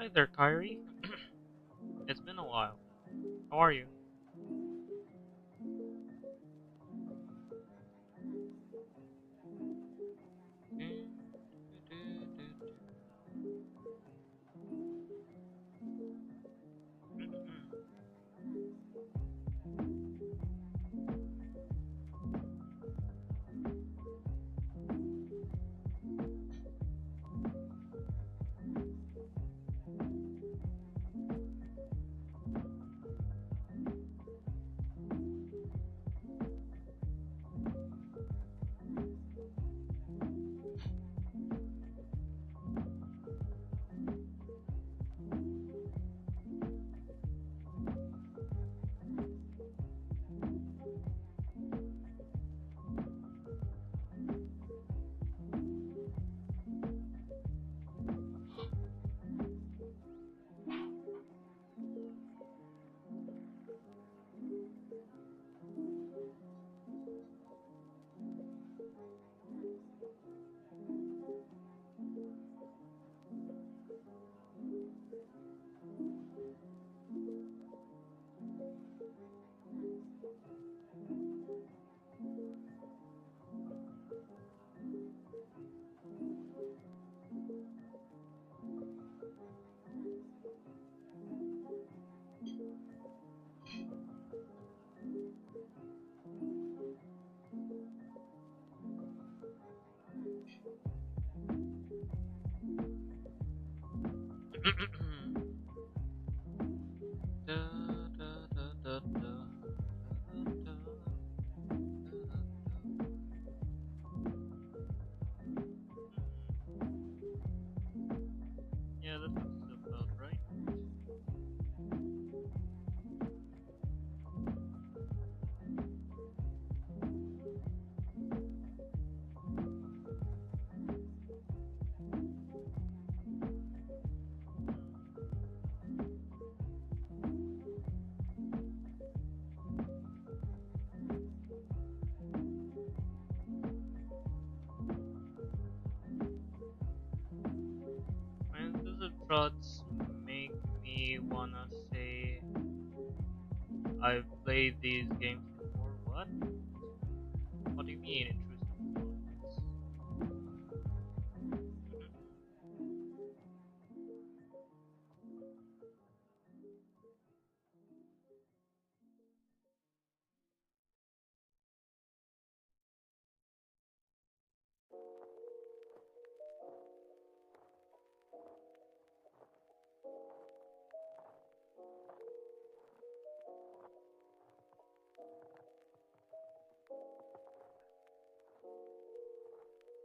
Hi there, Kyrie. It's been a while. How are you? Yeah, that looks about right. And those thoughts make me wanna say I've played these games before. What? What do you mean intrusive thoughts?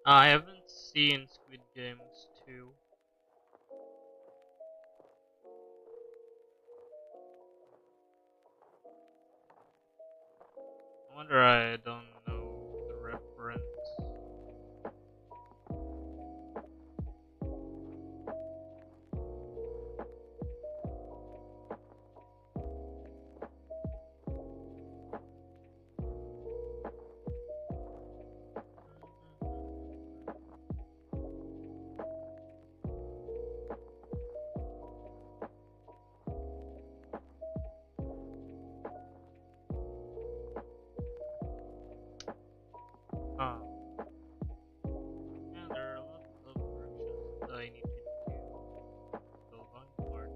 I haven't seen Squid Games 2. I wonder I don't know the reference. Ah, yeah, there are a lot of corrections that I need to do. So going forward.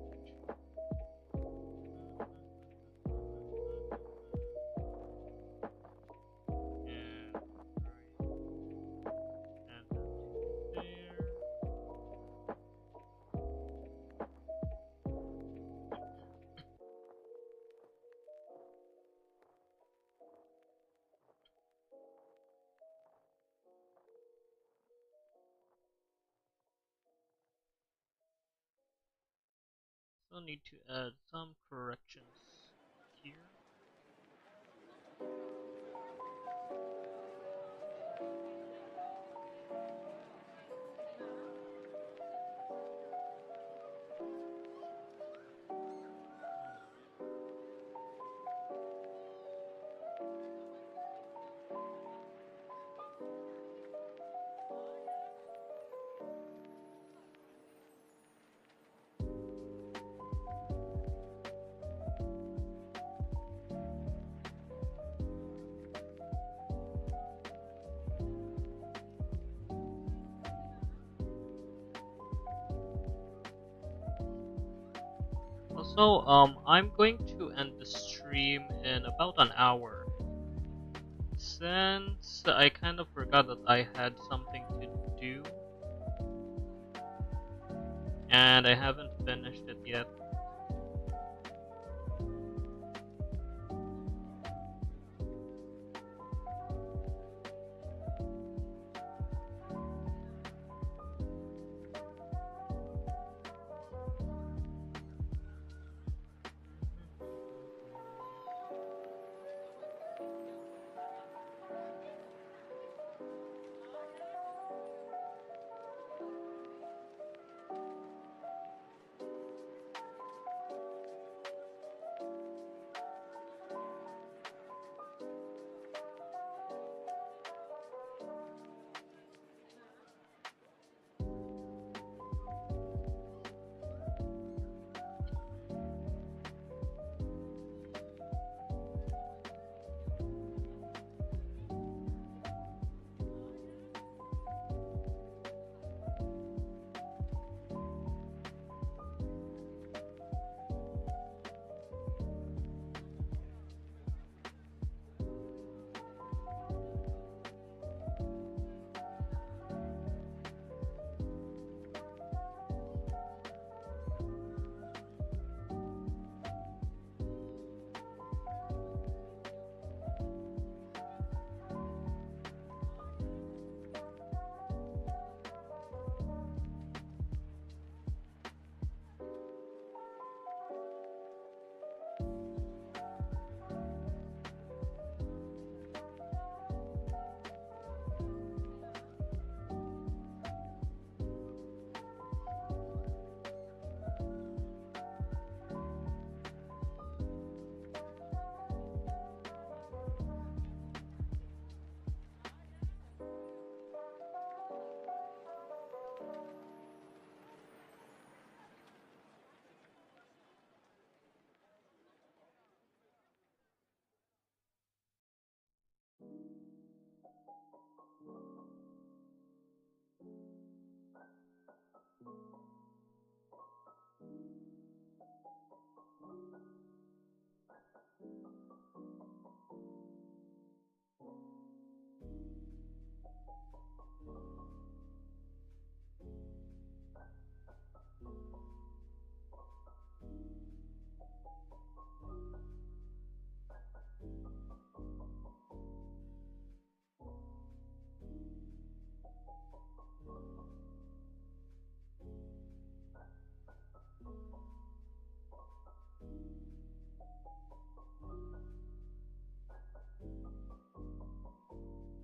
And add that to there. So need to add some corrections here. So, I'm going to end the stream in about an hour. Since I kind of forgot that I had something to do, and I haven't finished it yet.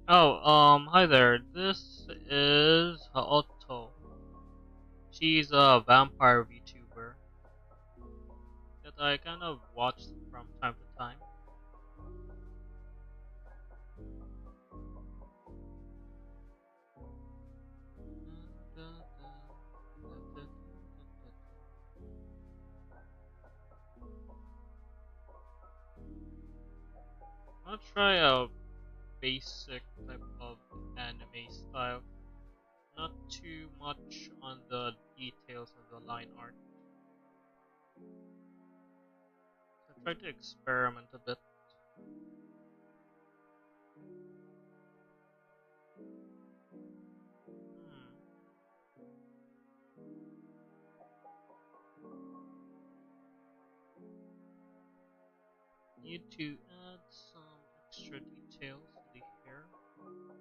Oh, hi there. This is Haoto. She's a vampire VTuber that I kind of watch from time to time. I'll try a basic type of anime style, not too much on the details of the line art. So try to experiment a bit. Hmm. Need to add some extra details to the hair. Hmm.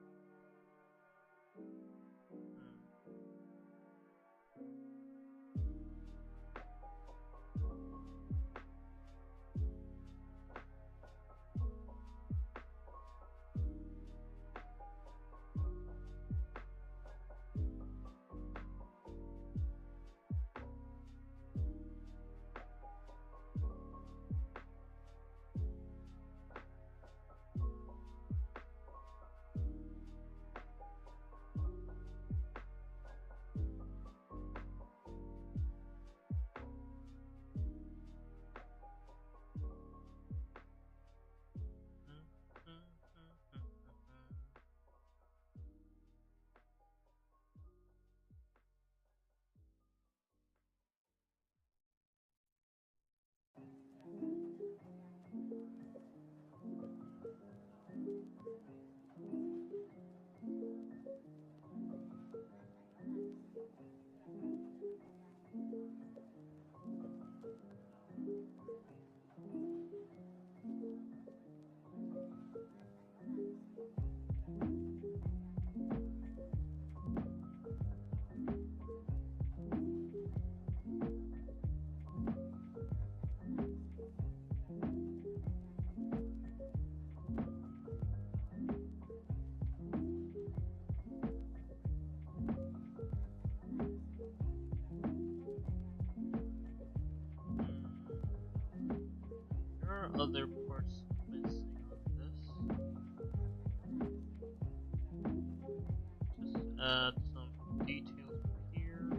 add some details here.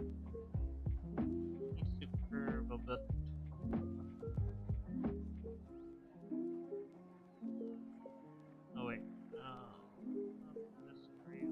Needs to curve a bit. Oh wait, not this area.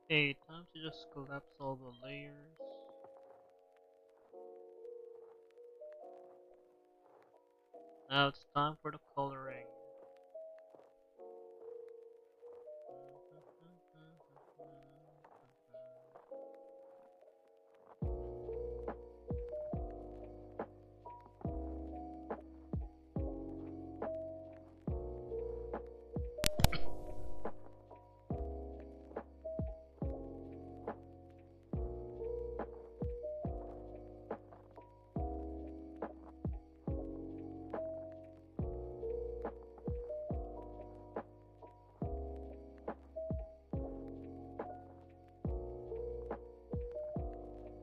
Okay, time to just collapse all the layers. Now it's time for the coloring.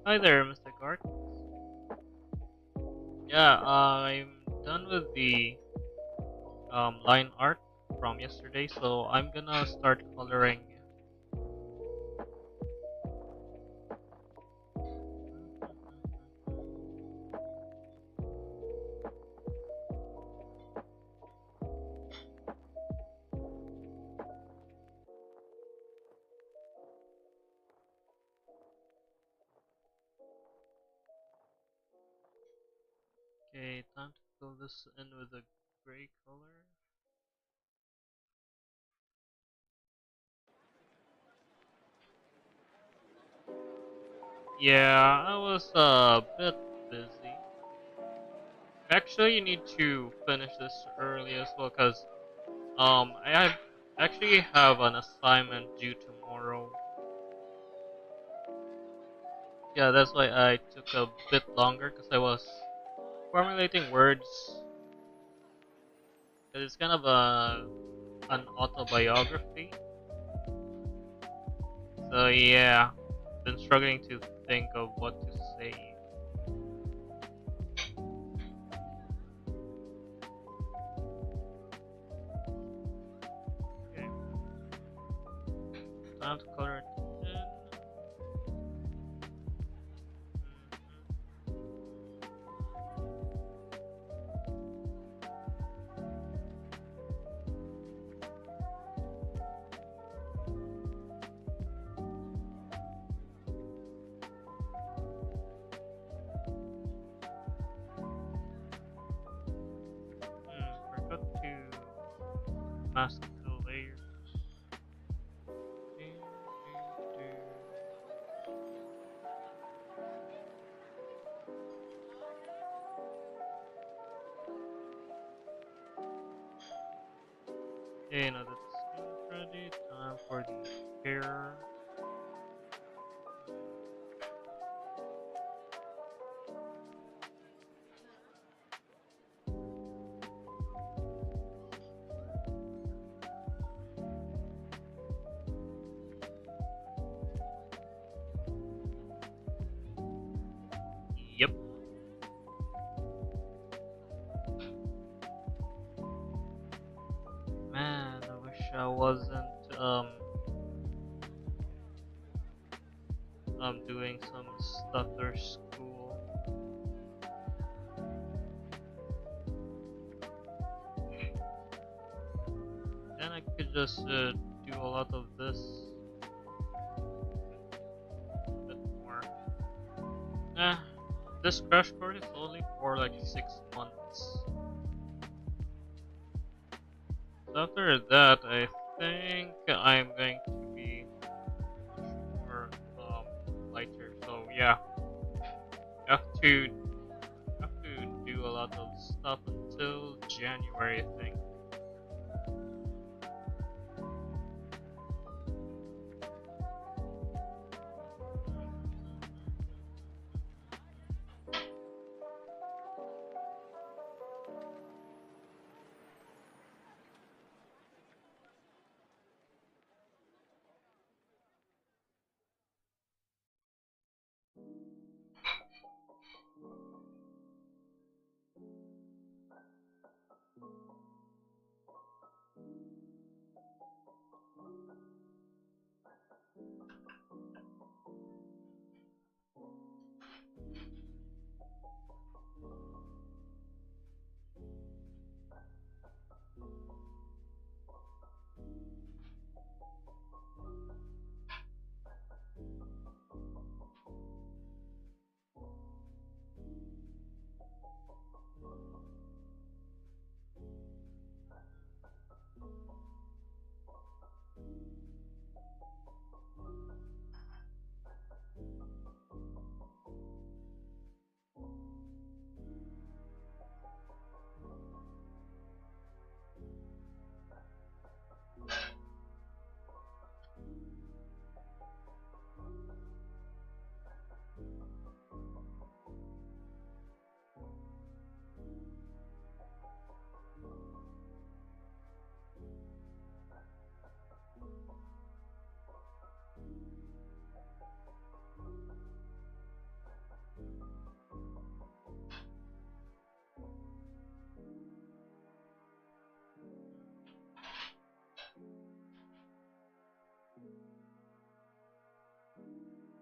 Hi there, Mr. Gart. Yeah, I'm done with the line art from yesterday, so I'm gonna start coloring. Okay, time to fill this in with a gray color. Yeah, I was a bit busy. Actually, you need to finish this early as well, cause actually have an assignment due tomorrow. Yeah, that's why I took a bit longer, cause I was formulating words. 'Cause it's kind of an autobiography. So yeah, been struggling to think of what to say. Okay, time to color it in. Forgot to mask the layers. Okay, now that the skin is ready, time for the hair. Yep. Man, I wish I wasn't doing some stuff for school. Then I could just do a lot of this a bit more. Eh, this crash course is only for like 6 months. So after that, I think I'm going to be much more lighter. So yeah, I have to do a lot of stuff until January, I think.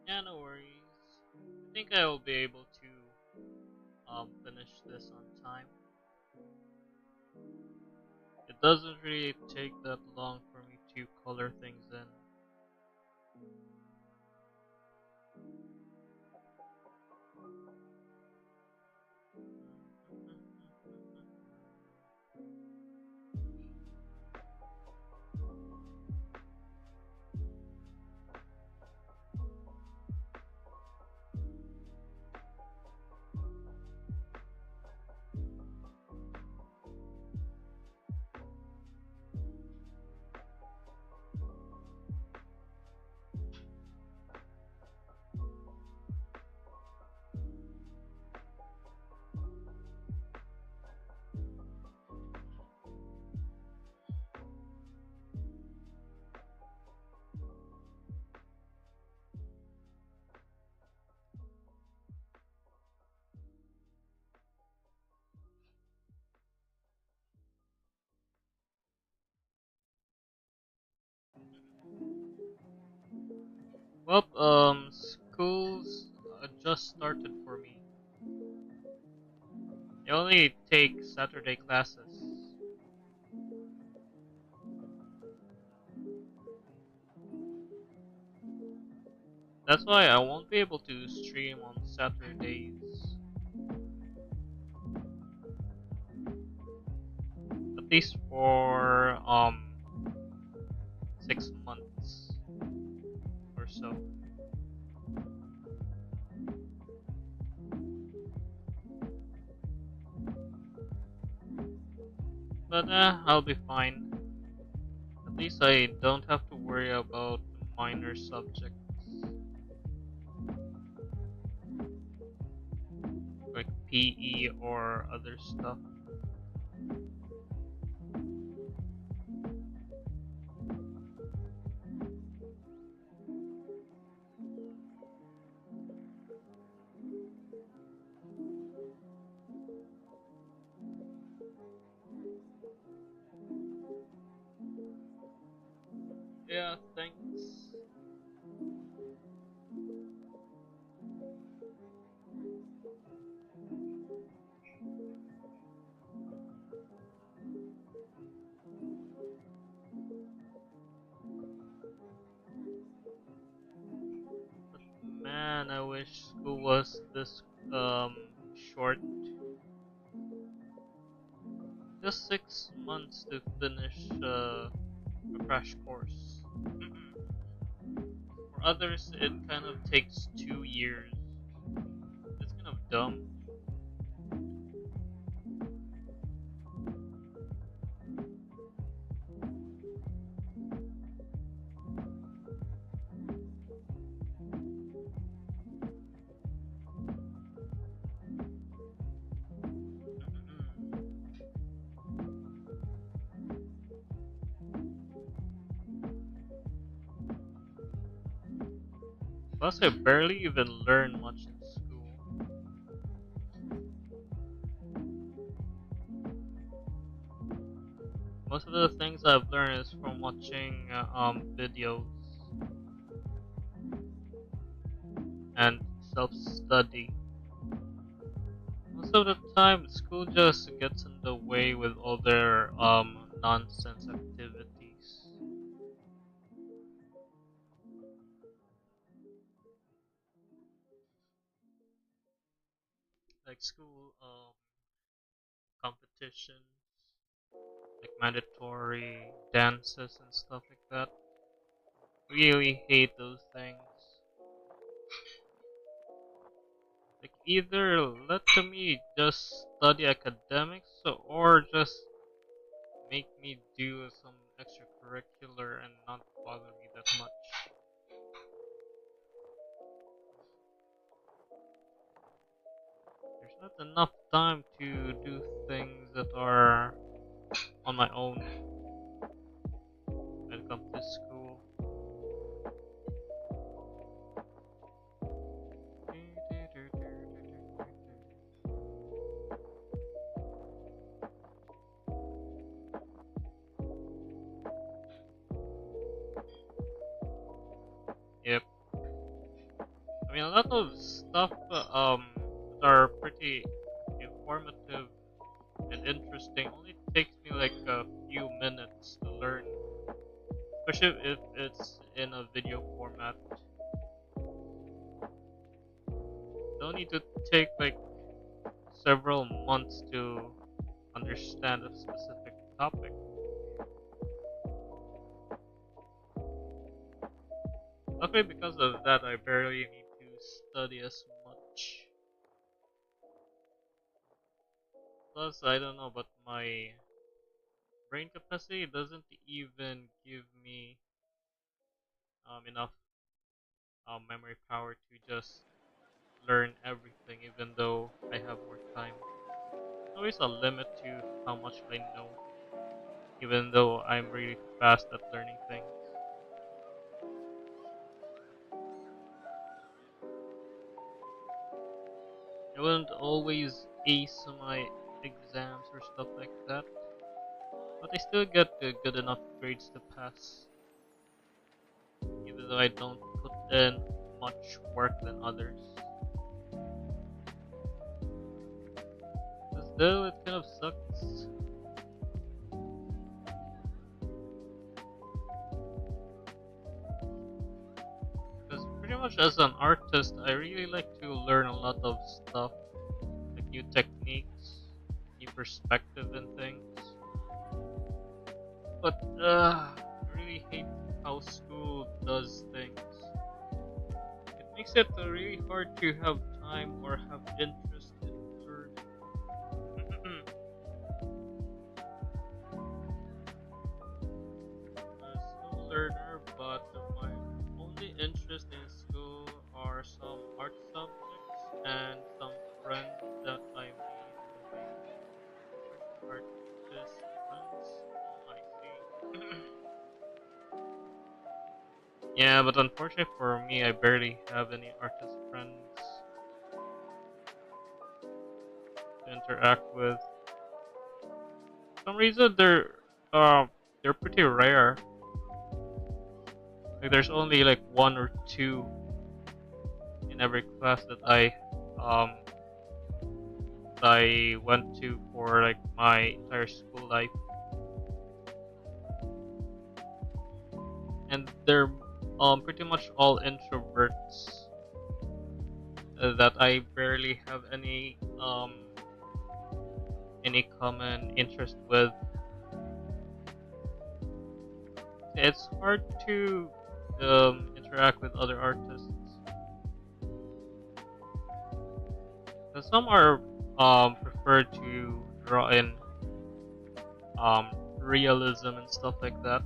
Yeah, no worries. I think I will be able to finish this on time. It doesn't really take that long for me to color things in. Well, schools just started for me. They only take Saturday classes. That's why I won't be able to stream on Saturdays. At least for 6 months or so. But I'll be fine. least I don't have to worry about minor subjects like PE or other stuff. Yeah, thanks. But man, I wish school was this short. Just 6 months to finish a crash course. For others, it kind of takes 2 years. It's kind of dumb. Plus, I barely even learn much in school. Most of the things I've learned is from watching videos and self-study. Most of the time, school just gets in the way with all their nonsense activities. Like school competitions, like mandatory dances and stuff like that. Really hate those things. Like either let me just study academics or just make me do some extracurricular and not bother me that much. There's not enough time to do things that are on my own when it comes to school. Yep. I mean, a lot of stuff that are pretty informative and interesting only takes me like a few minutes to learn, especially if it's in a video format. Don't need to take like several months to understand a specific topic. Luckily, because of that, I barely need to study as much. Plus, I don't know, but my brain capacity doesn't even give me enough memory power to just learn everything, even though I have more time. There's always a limit to how much I know, even though I'm really fast at learning things. I wouldn't always ace my exams or stuff like that, but I still get good enough grades to pass, even though I don't put in much work than others. Still, it kind of sucks. Because pretty much as an artist, I really like to learn a lot of stuff, like new techniques, new perspective and things. But I really hate how school does things. It makes it really hard to have time or have interest in learning. Yeah, but unfortunately for me, I barely have any artist friends to interact with. For some reason, they're pretty rare. Like there's only like one or two in every class um that I went to for like my entire school life, and they're pretty much all introverts that I barely have any common interest with. It's hard to interact with other artists. 'Cause some are prefer to draw in realism and stuff like that.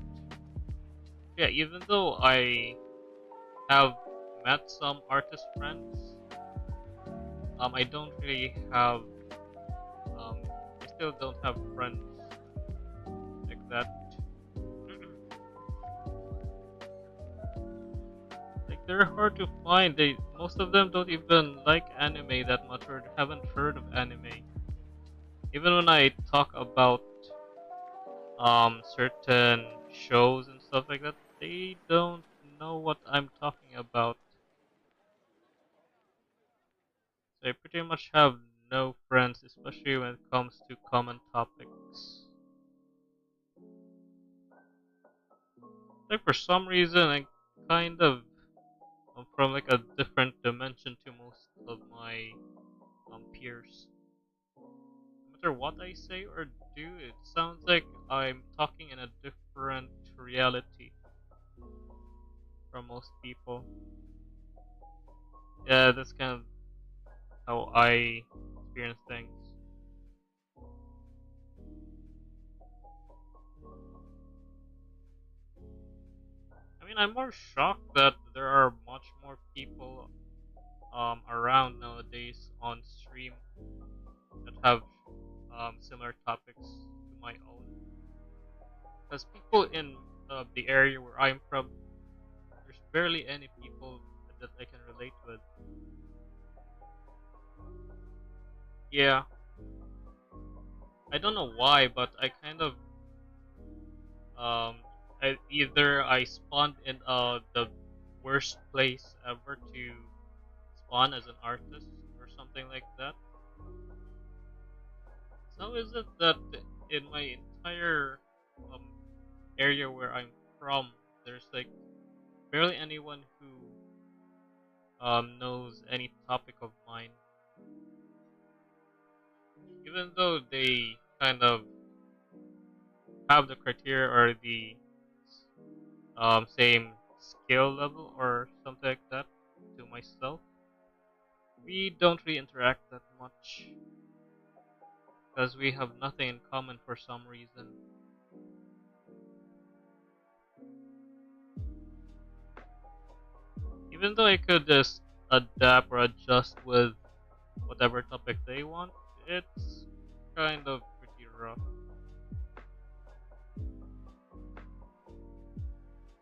Yeah, even though I have met some artist friends, I don't really have I still don't have friends like that. Like they're hard to find. They Most of them don't even like anime that much or haven't heard of anime. Even when I talk about certain shows and stuff like that, they don't know what I'm talking about. So I pretty much have no friends, especially when it comes to common topics. Like for some reason, I kind of I'm from like a different dimension to most of my peers. No matter what I say or do, it sounds like I'm talking in a different reality from most people. Yeah, that's kind of how I experience things. I mean, I'm more shocked that there are much more people around nowadays on stream that have similar topics to my own. Because people in the area where I'm from, there's barely any people that I can relate with. Yeah, I don't know why, but I kind of um, either I spawned in the worst place ever to spawn as an artist or something like that. So is it that in my entire um, area where I'm from, there's like barely anyone who knows any topic of mine, even though they kind of have the criteria or the same skill level or something like that to myself. We don't really interact that much because we have nothing in common for some reason. Even though I could just adapt or adjust with whatever topic they want, it's kind of pretty rough.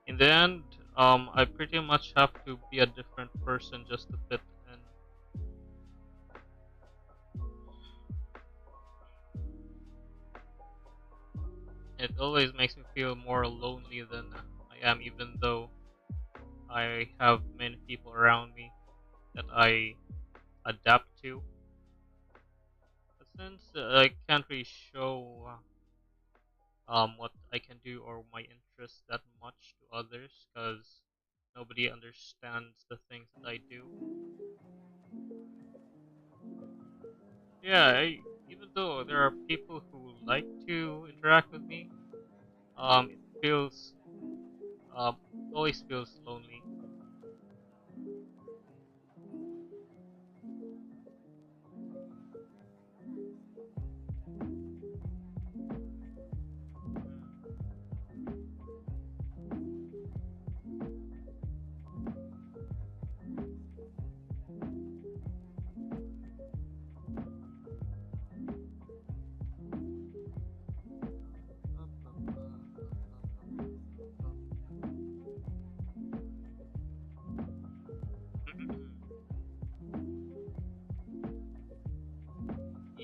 In the end, I pretty much have to be a different person just to fit in. It always makes me feel more lonely than I am, even though I have many people around me that I adapt to. But since I can't really show what I can do or my interests that much to others, because nobody understands the things that I do. Yeah, even though there are people who like to interact with me, it feels always feels lonely.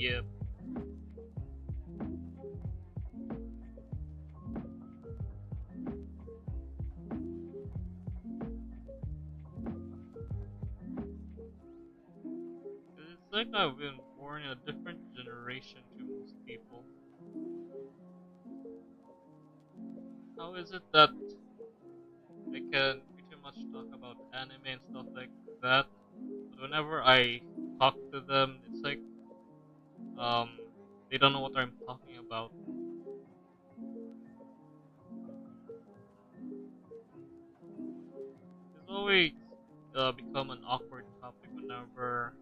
Yep. It's like I've been born in a different generation to most people. How is it that I can pretty much talk about anime and stuff like that, but whenever I talk to them, it's like um they don't know what I'm talking about. It's always become an awkward topic whenever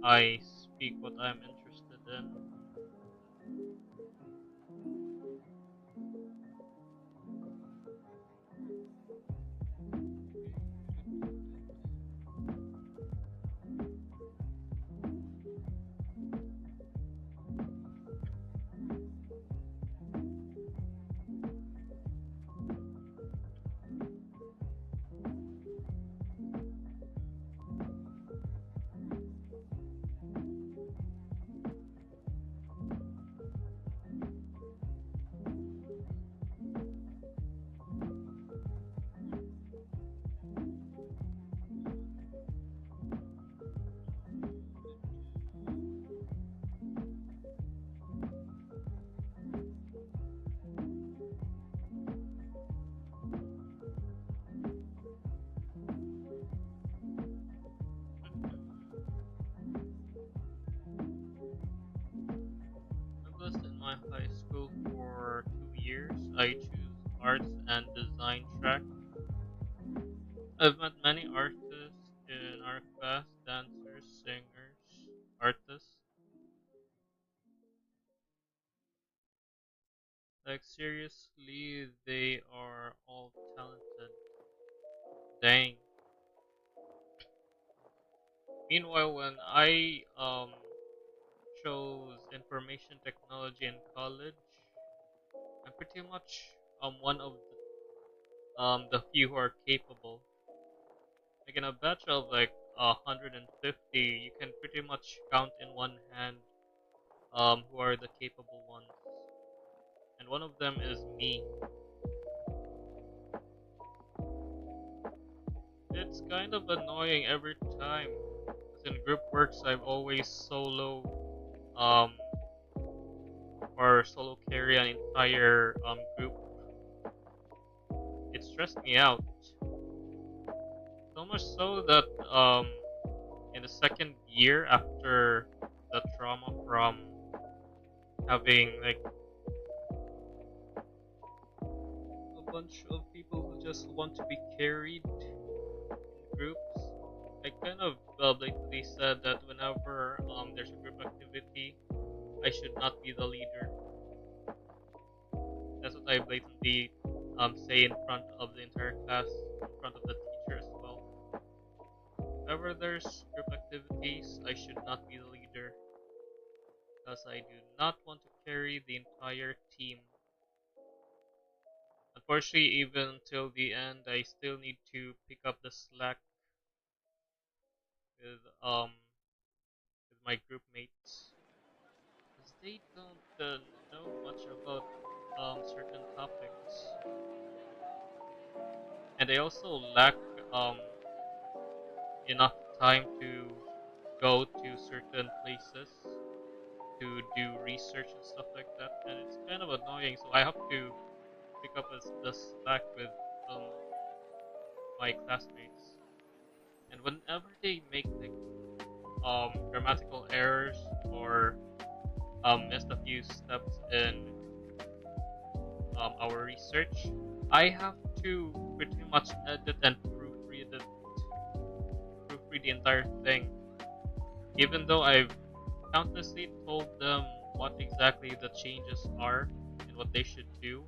I speak what I'm interested in. I was in my high school for 2 years. I choose arts and design track. I've met many artists in our class, dancers, singers, artists. Like seriously, they are all talented. Dang. Meanwhile, when I chose information technology in college, I'm pretty much one of the few who are capable. Like in a batch of like 150, you can pretty much count in one hand who are the capable ones, and one of them is me. It's kind of annoying every time. 'Cause in group works, I've always um solo carry an entire group. It stressed me out so much so that in the second year after the trauma from having like a bunch of people who just want to be carried in groups, I kind of blatantly said that whenever there's a group activity, I should not be the leader. That's what I blatantly say in front of the entire class, in front of the teacher as well. Whenever there's group activities, I should not be the leader because I do not want to carry the entire team. Unfortunately, even until the end, I still need to pick up the slack with my group mates because they don't know much about certain topics, and they also lack um enough time to go to certain places to do research and stuff like that, and it's kind of annoying. So I have to pick up the slack with um my classmates, and whenever they make like grammatical errors or missed a few steps in our research, I have to pretty much edit and proofread the entire thing, even though I've countlessly told them what exactly the changes are and what they should do.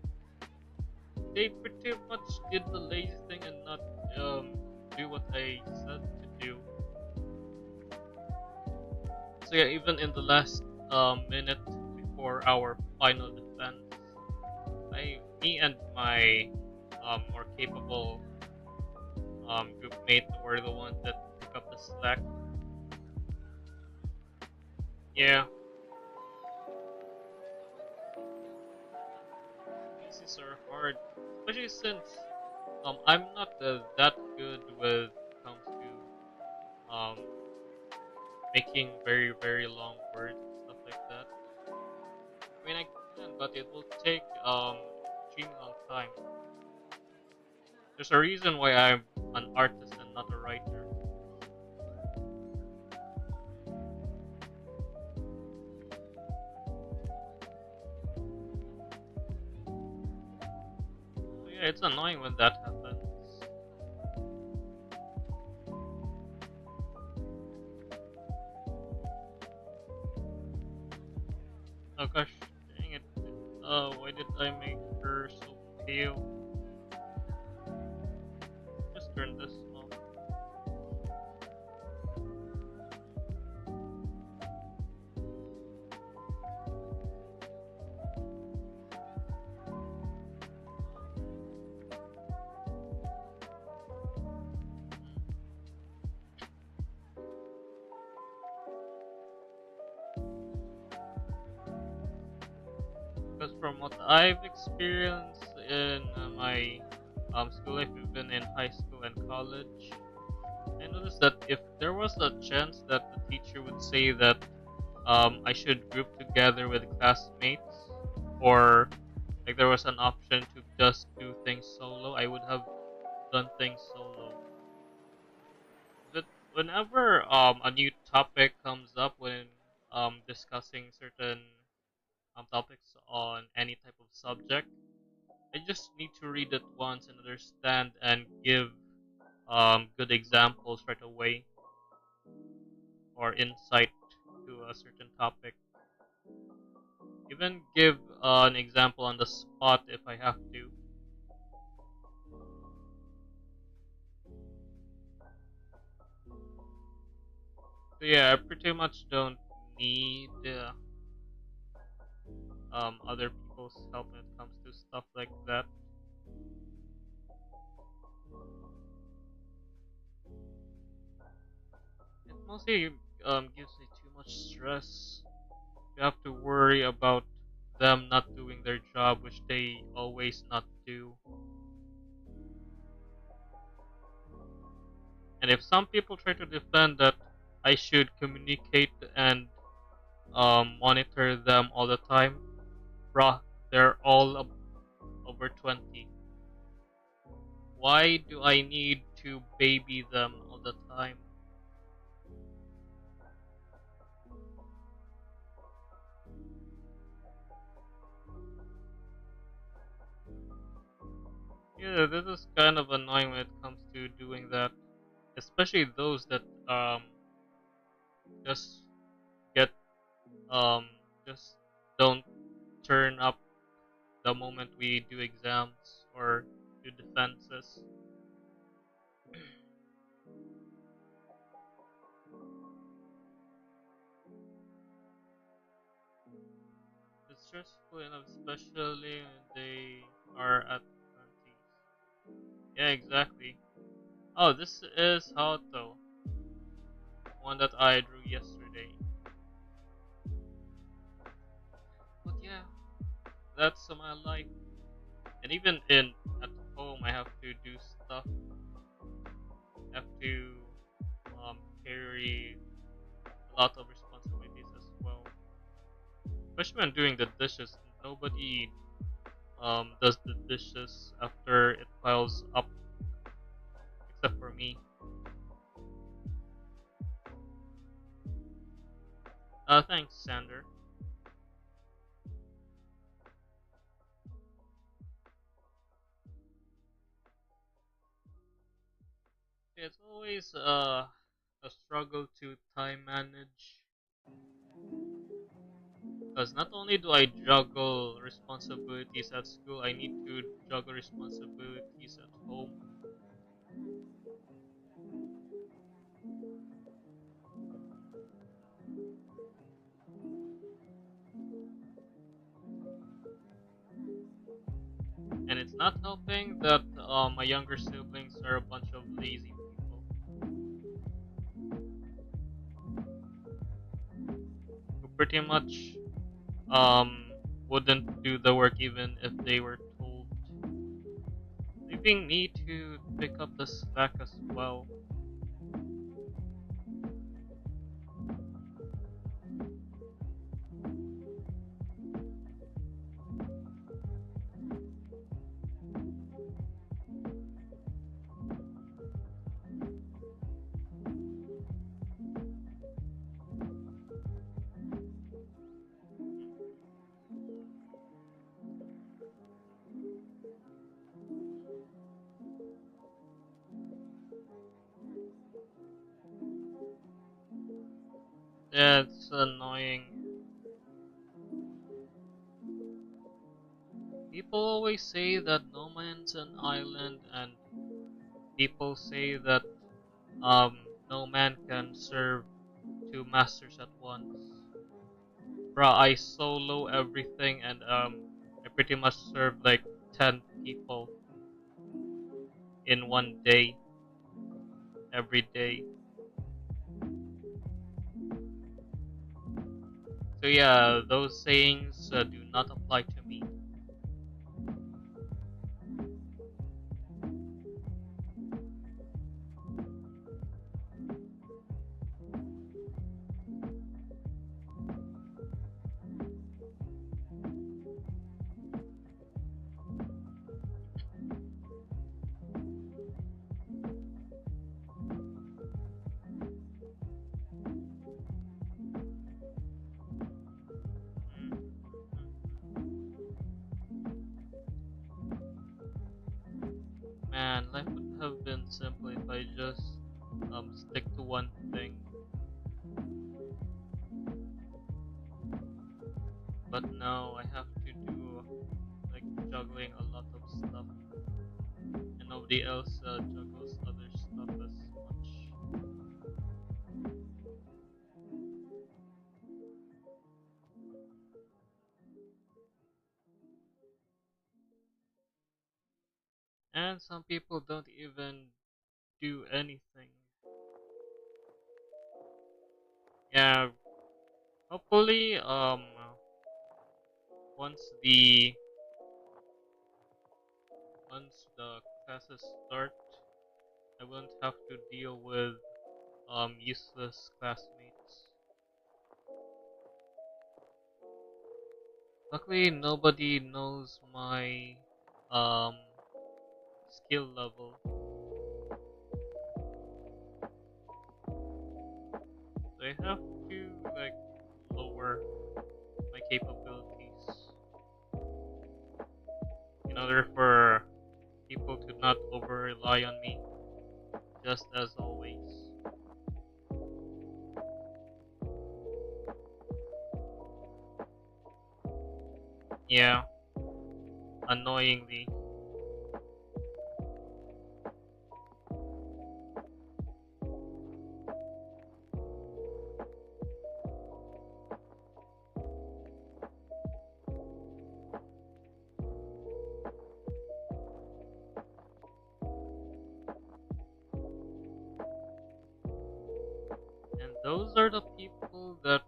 They pretty much did the lazy thing and not do what I said to do. So yeah, even in the last minute before our final defense, me and my more capable group mate were the ones that pick up the slack. Yeah, hard, especially since I'm not that good with comes to um making very long words and stuff like that. I mean I can, but it will take extremely long time. There's a reason why I'm an artist and not a writer. So yeah, it's annoying when that happens. Oh gosh, dang it. Why did I make her so pale? Just turn this off. Because from what I've experienced in my school life, even in high school and college, I noticed that if there was a chance that the teacher would say that I should group together with classmates, or like there was an option to just do things solo, I would have done things solo. But whenever a new topic comes up when discussing certain topics on any type of subject, I just need to read it once and understand and give good examples right away or insight to a certain topic. Even give an example on the spot if I have to. So yeah, I pretty much don't need other people's help when it comes to stuff like that. It mostly gives me too much stress. You have to worry about them not doing their job, which they always not do. And if some people try to defend that I should communicate and monitor them all the time, bruh, they're all over 20. Why do I need to baby them all the time? Yeah, this is kind of annoying when it comes to doing that, especially those that just get um just don't turn up the moment we do exams or do defenses. It's stressful enough, especially when they are at 20s. Yeah, exactly. Oh, this is Hato, one that I drew yesterday. But yeah, that's my life. And even in at home, I have to do stuff. I have to carry a lot of responsibilities as well. Especially when doing the dishes, nobody does the dishes after it piles up except for me. Thanks, Sander. It's always a struggle to time manage because not only do I juggle responsibilities at school, I need to juggle responsibilities at home. And it's not helping that my younger siblings are a bunch of lazy people who pretty much um, wouldn't do the work even if they were told. leaving me to pick up the slack as well. That's annoying. People always say that no man's an island, and people say that no man can serve two masters at once. Bruh, I solo everything and I pretty much serve like 10 people in one day, every day. So yeah, those sayings do not apply to me. Man, life would have been simple if I just stick to one thing. But no, I have to do like juggling a lot of stuff, and nobody else juggles other stuff as much. And some people don't even do anything. Yeah, hopefully once the once the classes start, I won't have to deal with useless classmates. Luckily, nobody knows my um skill level. So I have to like lower my capabilities in order for people to not over rely on me, just as always. Yeah, annoyingly. And those are the people that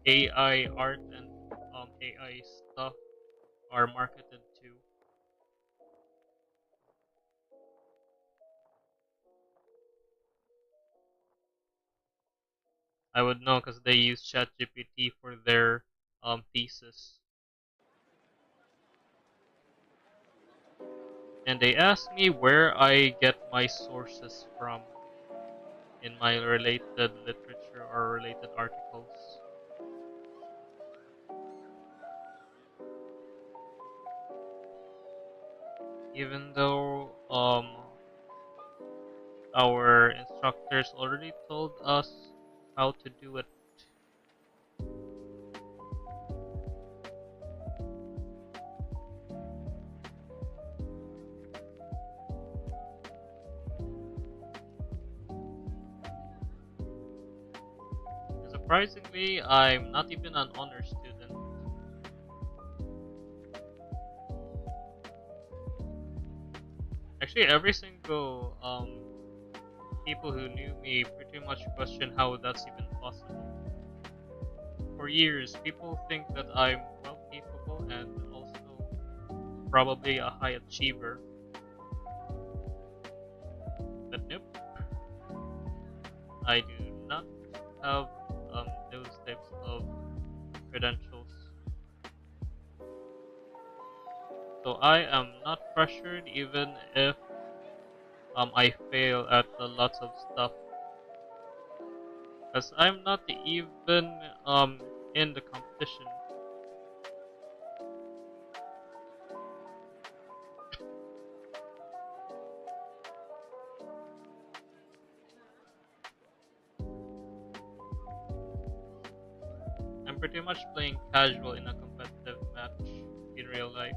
AI art and AI stuff are marketed to. I would know because they use ChatGPT for their thesis. And they asked me where I get my sources from in my related literature or related articles. Even though our instructors already told us how to do it. And surprisingly, I'm not even an honor student. Actually, every single people who knew me pretty much question how that's even possible. For years, people think that I'm well capable and also probably a high achiever. I do not have those types of credentials. So I am not pressured even if I fail at lots of stuff, as I'm not even in the competition. I'm pretty much playing casual in a competitive match in real life.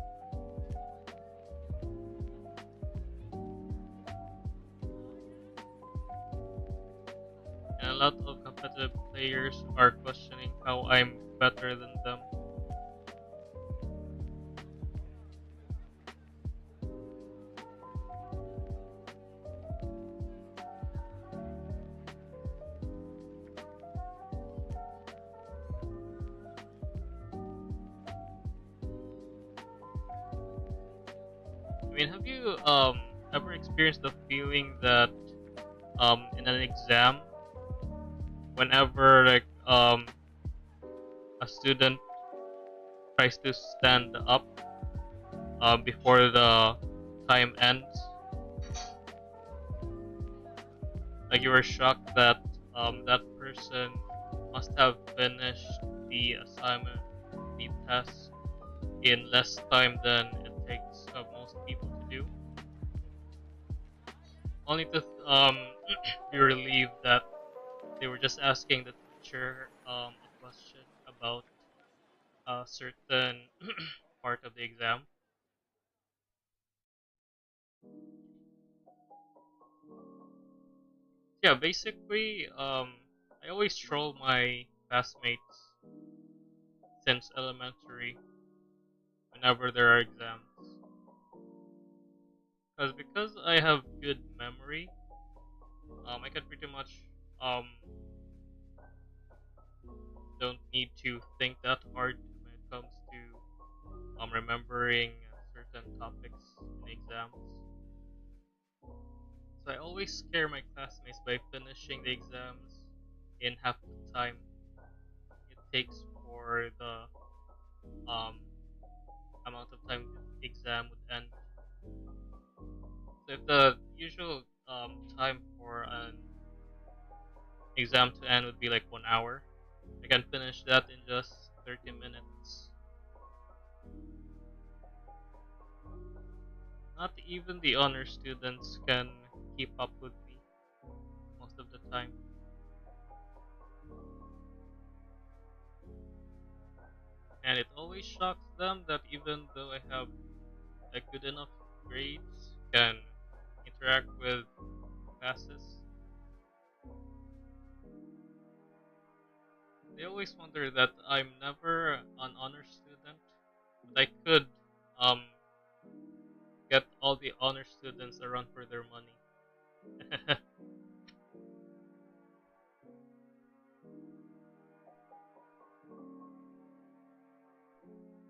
And a lot of competitive players are questioning how I'm better than them. I mean, have you ever experienced the feeling that in an exam, whenever like a student tries to stand up before the time ends, like you were shocked that that person must have finished the assignment, the test, in less time than it takes most people to do, only to be relieved that they were just asking the teacher a question about a certain part of the exam. Yeah, basically, I always troll my classmates since elementary whenever there are exams. Because I have good memory, I can pretty much um don't need to think that hard when it comes to remembering certain topics in exams. So I always scare my classmates by finishing the exams in half the time it takes for the um amount of time the exam would end. So if the usual time for an exam to end would be like 1 hour, I can finish that in just 30 minutes. Not even the honor students can keep up with me most of the time. And it always shocks them that even though I have a good enough grades, can interact with classes, they always wonder that I'm never an honor student, but I could um get all the honor students a run for their money.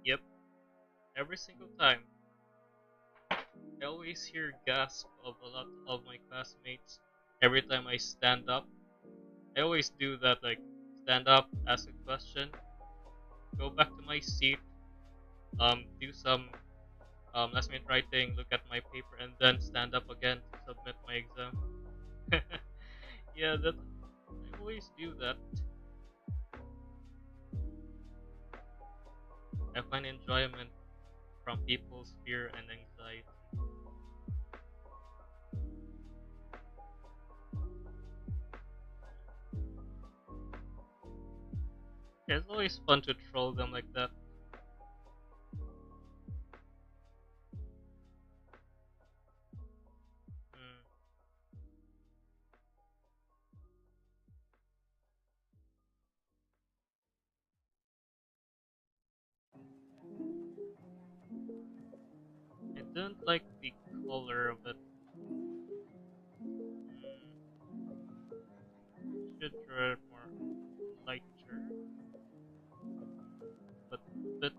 Yep, every single time. I always hear gasp of a lot of my classmates every time I stand up. I always do that, like stand up, ask a question, go back to my seat, do some last minute writing, look at my paper, and then stand up again to submit my exam. Yeah, that I always do that. I find enjoyment from people's fear and anxiety. Yeah, it's always fun to troll them like that. Mm. I don't like the color of it. Should draw it more lighter, but bit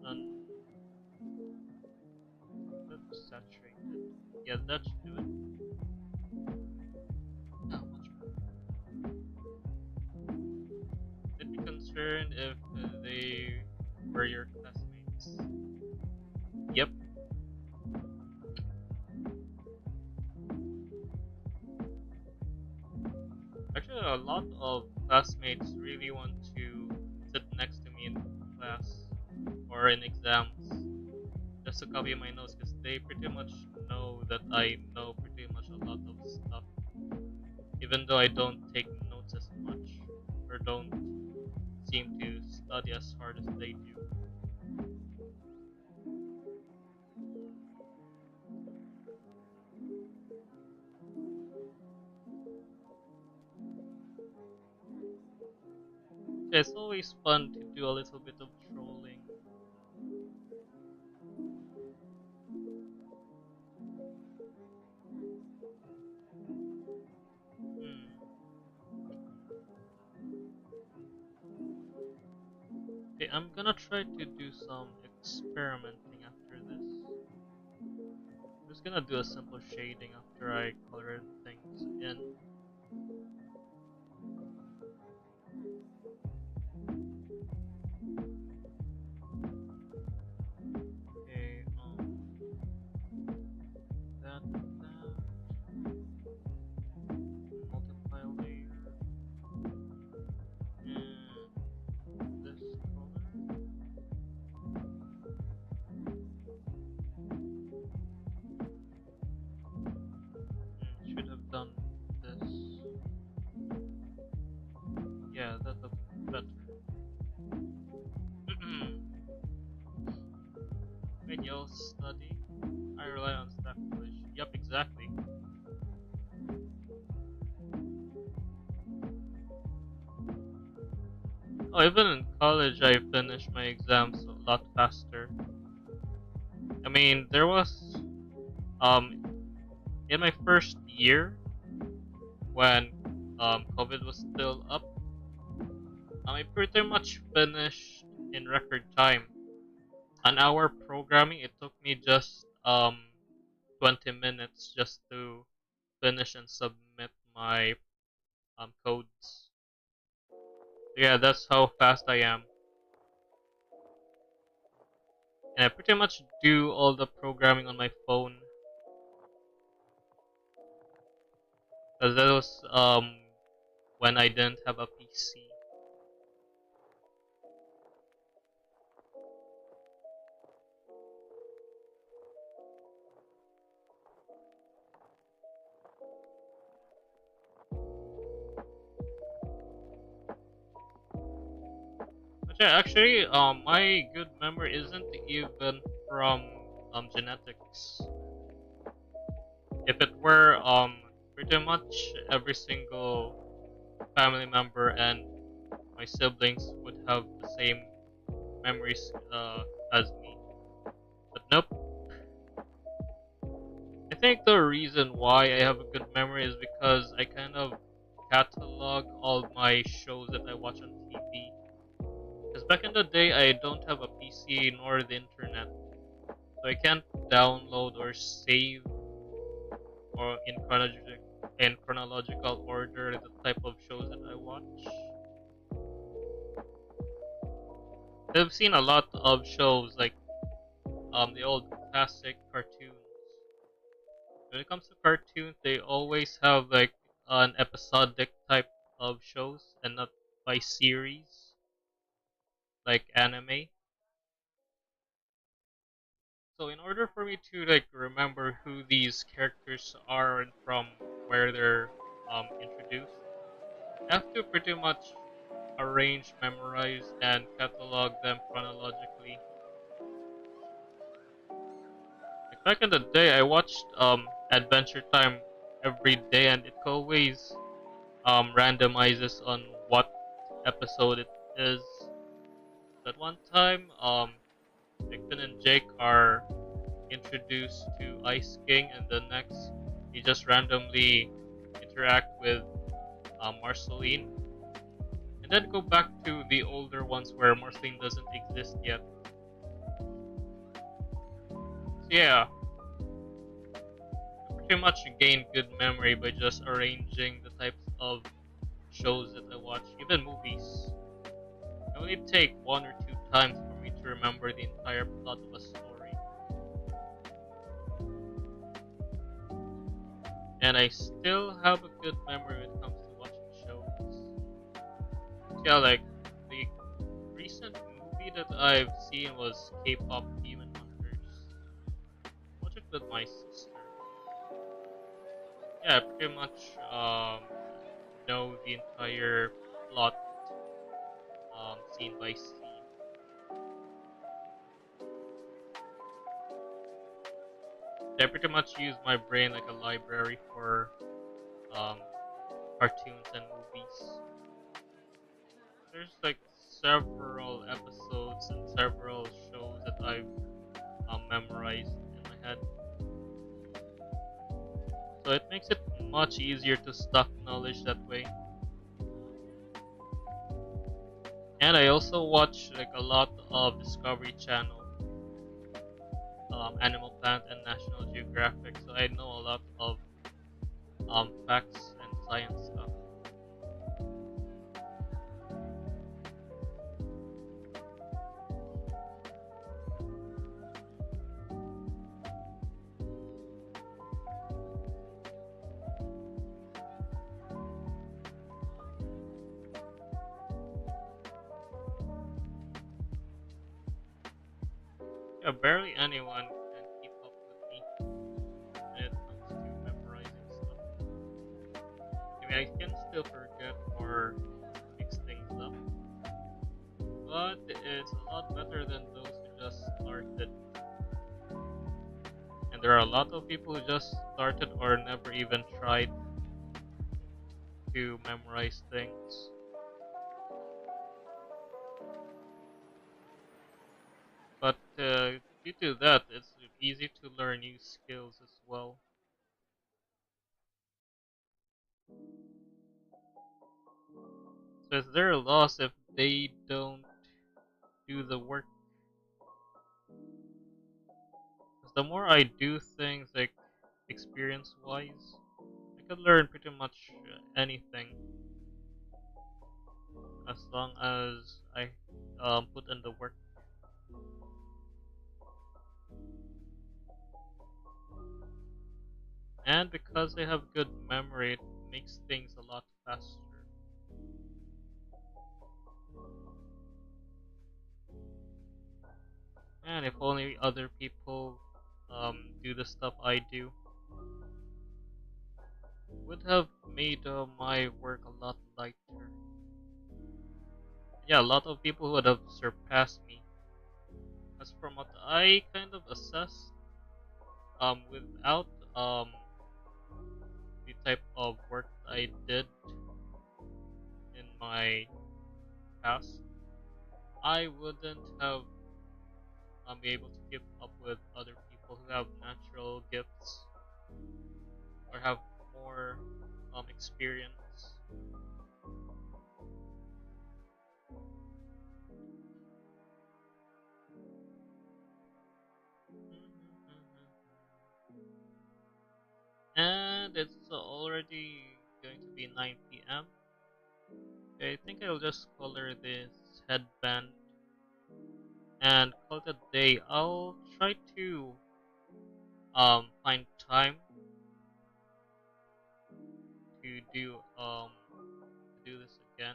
un bit saturated. Yeah, that should do it. Much better. Actually, a lot of classmates really want to sit next to me in class or in exams just to copy my notes because they pretty much know that I know pretty much a lot of stuff, even though I don't take notes as much or don't seem to study as hard as they do. It's always fun to do a little bit of trolling. Hmm. Okay, I'm gonna try to do some experimenting after this. I'm just gonna do a simple shading after I color things in. Okay, that, multiply layer, and this color. Should have done this. Yeah, that looks better. When you'll study, I rely on staff knowledge. Yep, exactly. Oh, even in college, I finished my exams a lot faster. I mean, there was um in my first year when COVID was still up, I pretty much finished in record time. An hour programming, it took me just 20 minutes just to finish and submit my codes. Yeah, that's how fast I am. And I pretty much do all the programming on my phone. Because that was when I didn't have a PC. Which actually, my good memory isn't even from genetics. If it were pretty much every single family member and my siblings would have the same memories as me. But nope. I think the reason why I have a good memory is because I kind of catalog all my shows that I watch on TV. Because back in the day, I don't have a PC nor the internet, so I can't download or save or in chronological order the type of shows that I watch. I've seen a lot of shows like the old classic cartoons. When it comes to cartoons, they always have like an episodic type of shows and not by series like anime. So in order for me to like remember who these characters are and from where they're introduced, I have to pretty much arrange, memorize, and catalog them chronologically. Like back in the day, I watched Adventure Time every day, and it always randomizes on what episode it is. That one time, Victor and Jake are introduced to Ice King, and the next, you just randomly interact with Marceline, and then go back to the older ones where Marceline doesn't exist yet. So yeah, I pretty much gain good memory by just arranging the types of shows that I watch, even movies. It only take one or two times for me to remember the entire plot of a story. And I still have a good memory when it comes to watching shows. Yeah, like the recent movie that I've seen was K-pop Demon Hunters. Watched it with my sister. Yeah, pretty much know the entire plot scene by scene. I pretty much use my brain like a library for um, cartoons and movies. There's like several episodes and several shows that I've memorized in my head. So it makes it much easier to stock knowledge that way. And I also watch like a lot of Discovery Channel, Animal Planet, and National Geographic, so I know a lot of facts and science stuff. Yeah, barely anyone can keep up with me when it comes to memorizing stuff. I mean, I can still forget or mix things up, but it's a lot better than those who just started. And there are a lot of people who just started or never even tried to memorize things. But due to that, it's easy to learn new skills as well. So is there a loss if they don't do the work? 'Cause the more I do things like experience wise, I could learn pretty much anything as long as I put in the work. And because I have good memory, it makes things a lot faster. And if only other people do the stuff I do, would have made my work a lot lighter. Yeah, a lot of people would have surpassed me. As from what I kind of assessed, without the type of work I did in my past, I wouldn't have be able to keep up with other people who have natural gifts or have more experience. And it's already going to be 9 p.m. I think I'll just color this headband and call it a day. I'll try to find time to do this again.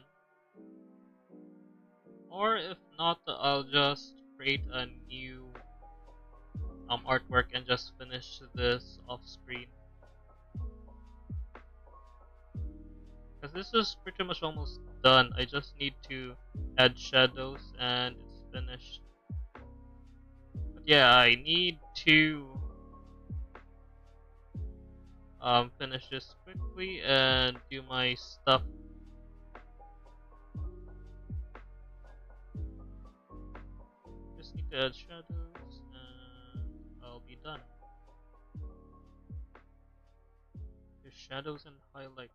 Or if not, I'll just create a new artwork and just finish this off screen. Because this is pretty much almost done. I just need to add shadows and it's finished. But yeah, I need to finish this quickly and do my stuff. Just need to add shadows and I'll be done. There's shadows and highlights.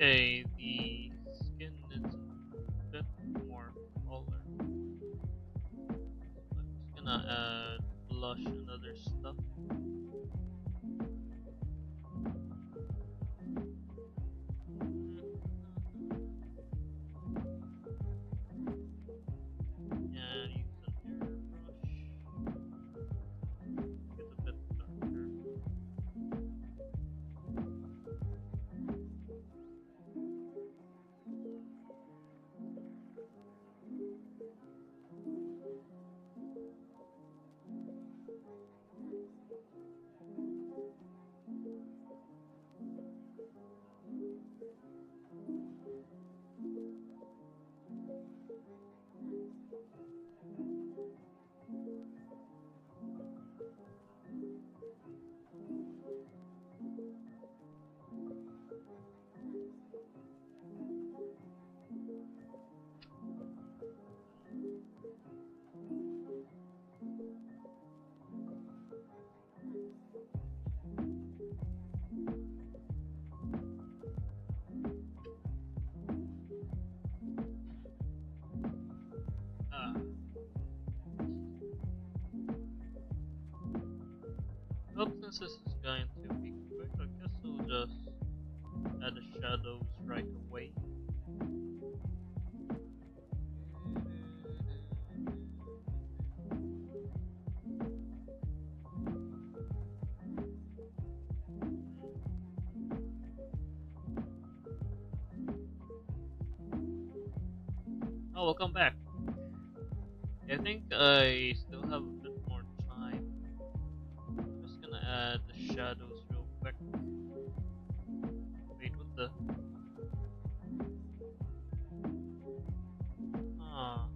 Okay, the skin is a bit more color. I'm just gonna add blush and other stuff. And use an airbrush. Get a bit darker. Ah. Well, since this is going to be quick, I guess I'll just add the shadows right away. Oh, welcome back. I think I still have a bit more time. I'm just gonna add the shadows real quick. Wait, what the? Ah.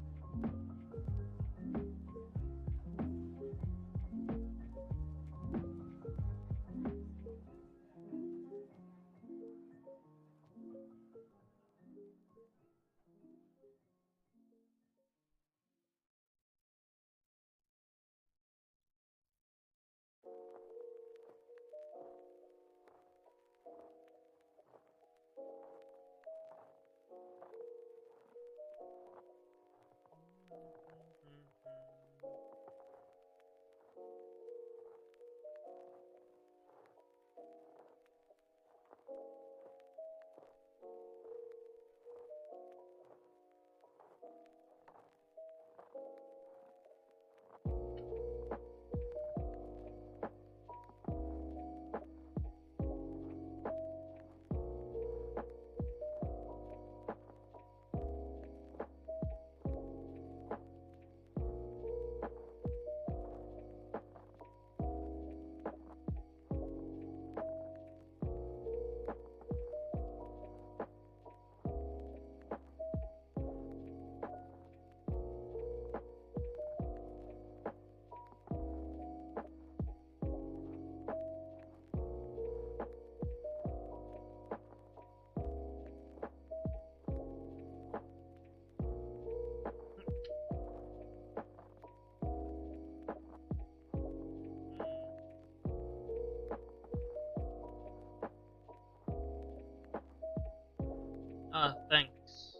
Ah, thanks.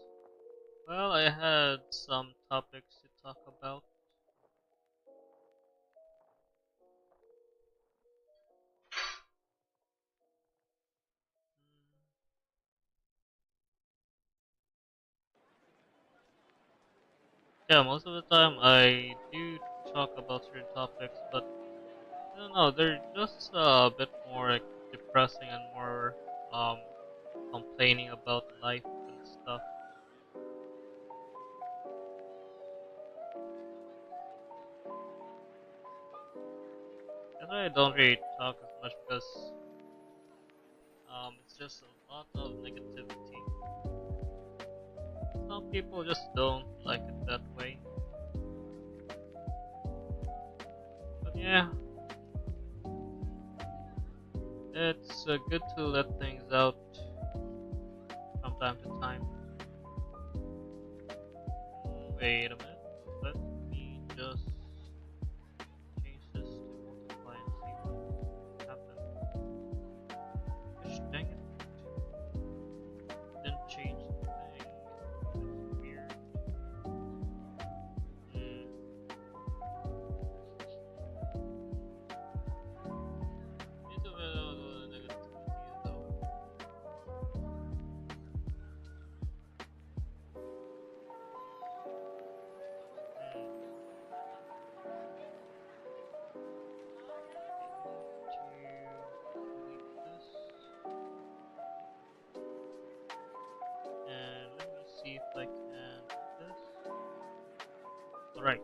Well, I had some topics to talk about. Yeah, most of the time I do talk about certain topics, but I don't know, they're just a bit more like depressing and more um complaining about life and stuff. That's why I don't really talk as much because it's just a lot of negativity. Some people just don't like it that way. But yeah, it's good to let things out from time to time. Wait a minute. Let me just change this to multiply and see what happens. Gosh dang it. Alright.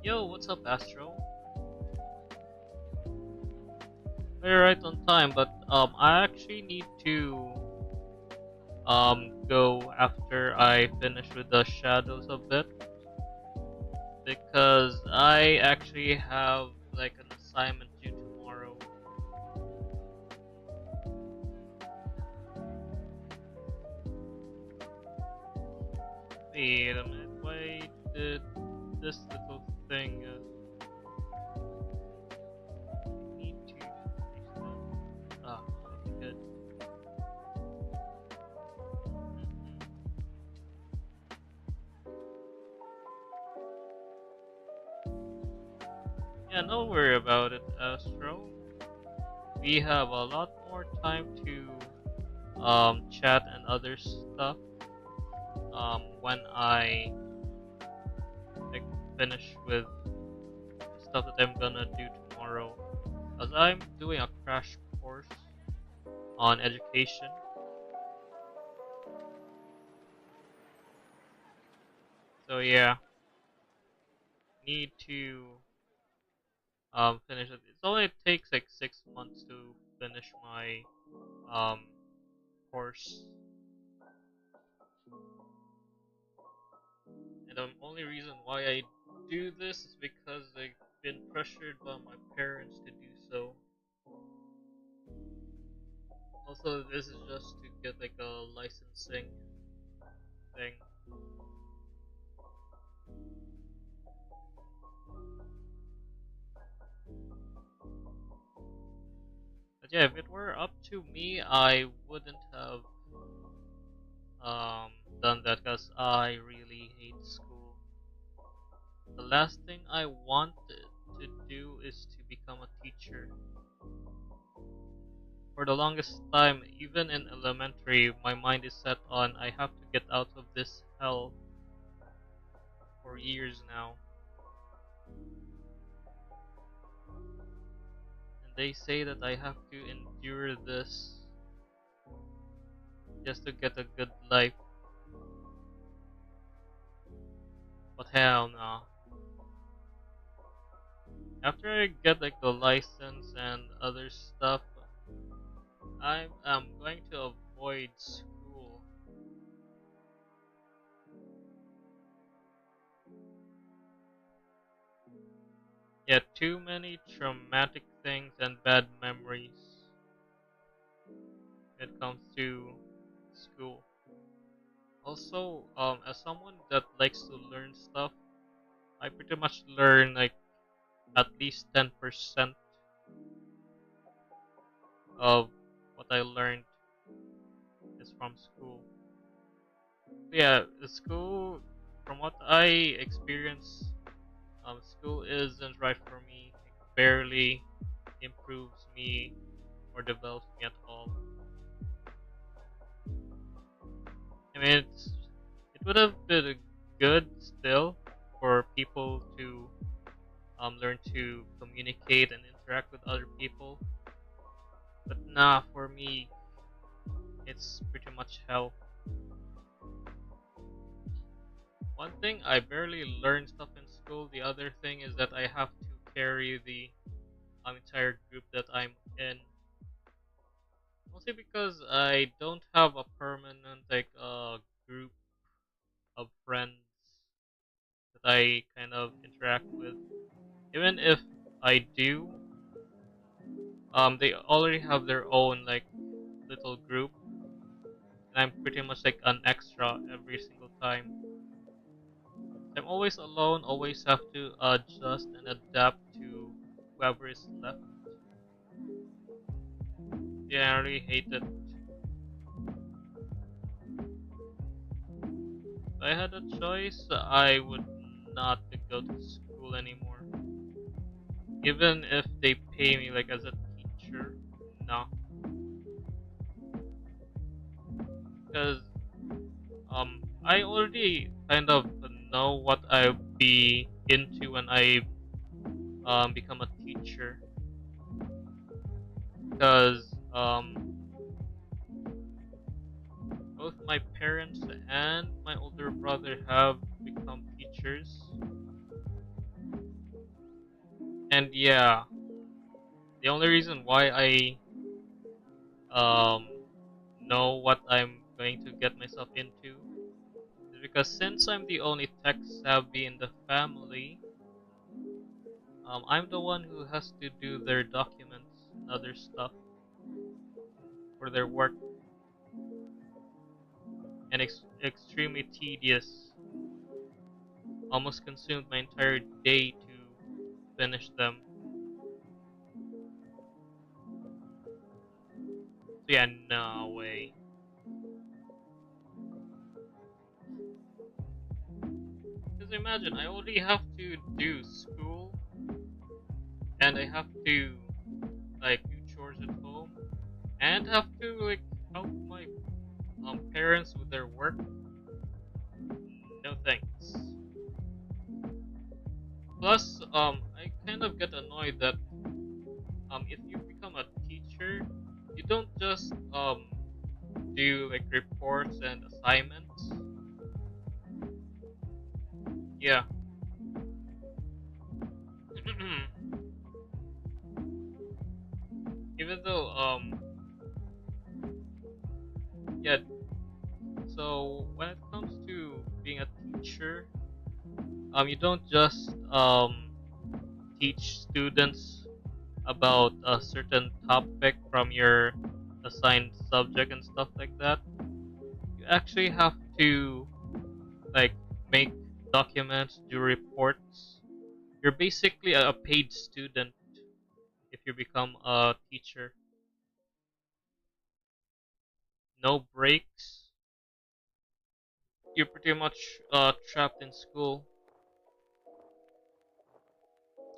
Yo, what's up, Astro? We're right on time, but I actually need to go after I finish with the shadows a bit, because I actually have like an assignment due tomorrow. Wait a minute, why did this little thing need to fix that? Ah, okay, good. Yeah, no worry about it, Astro. We have a lot more time to chat and other stuff when I like finish with stuff that I'm gonna do tomorrow, as I'm doing a crash course on education. So yeah, need to finish it. It only takes like 6 months to finish my um course, and the only reason why I do this is because I've been pressured by my parents to do so. Also, this is just to get like a licensing thing. But yeah, if it were up to me, I wouldn't have um, done that because I really hate school. The last thing I wanted to do is to become a teacher. For the longest time, even in elementary, my mind is set on I have to get out of this hell for years now. And they say that I have to endure this just to get a good life. But hell no. After I get like the license and other stuff, I'm going to avoid school. Yeah, too many traumatic things and bad memories when it comes to school. Also, as someone that likes to learn stuff, I pretty much learn like at least 10% of what I learned is from school. Yeah, the school, from what I experience, school isn't right for me. It barely improves me or develops me at all. I mean, it would have been good still for people to learn to communicate and interact with other people. But nah, for me, it's pretty much hell. One thing, I barely learn stuff in school. The other thing is that I have to carry the entire group that I'm in. Mostly because I don't have a permanent like group of friends that I kind of interact with. Even if I do, they already have their own like little group, and I'm pretty much like an extra every single time. I'm always alone, always have to adjust and adapt to whoever is left. Yeah, I really hate it. If I had a choice, I would not go to school anymore. Even if they pay me like as a teacher, no. Because I already kind of know what I'll be into when I become a teacher. because both my parents and my older brother have become teachers, and yeah, the only reason why I um know what I'm going to get myself into is because since I'm the only tech savvy in the family, I'm the one who has to do their documents and other stuff for their work, and extremely tedious. Almost consumed my entire day to finish them. So yeah, no way. Because imagine, I already have to do school, and I have to like do chores at home, and have to like help my parents with their work. No thanks. Plus, I kind of get annoyed that if you become a teacher, you don't just do like reports and assignments. Yeah. Even though yeah, so when it comes to being a teacher, you don't just teach students about a certain topic from your assigned subject and stuff like that. You actually have to like make documents, do reports. You're basically a paid student if you become a teacher. No breaks. You're pretty much trapped in school.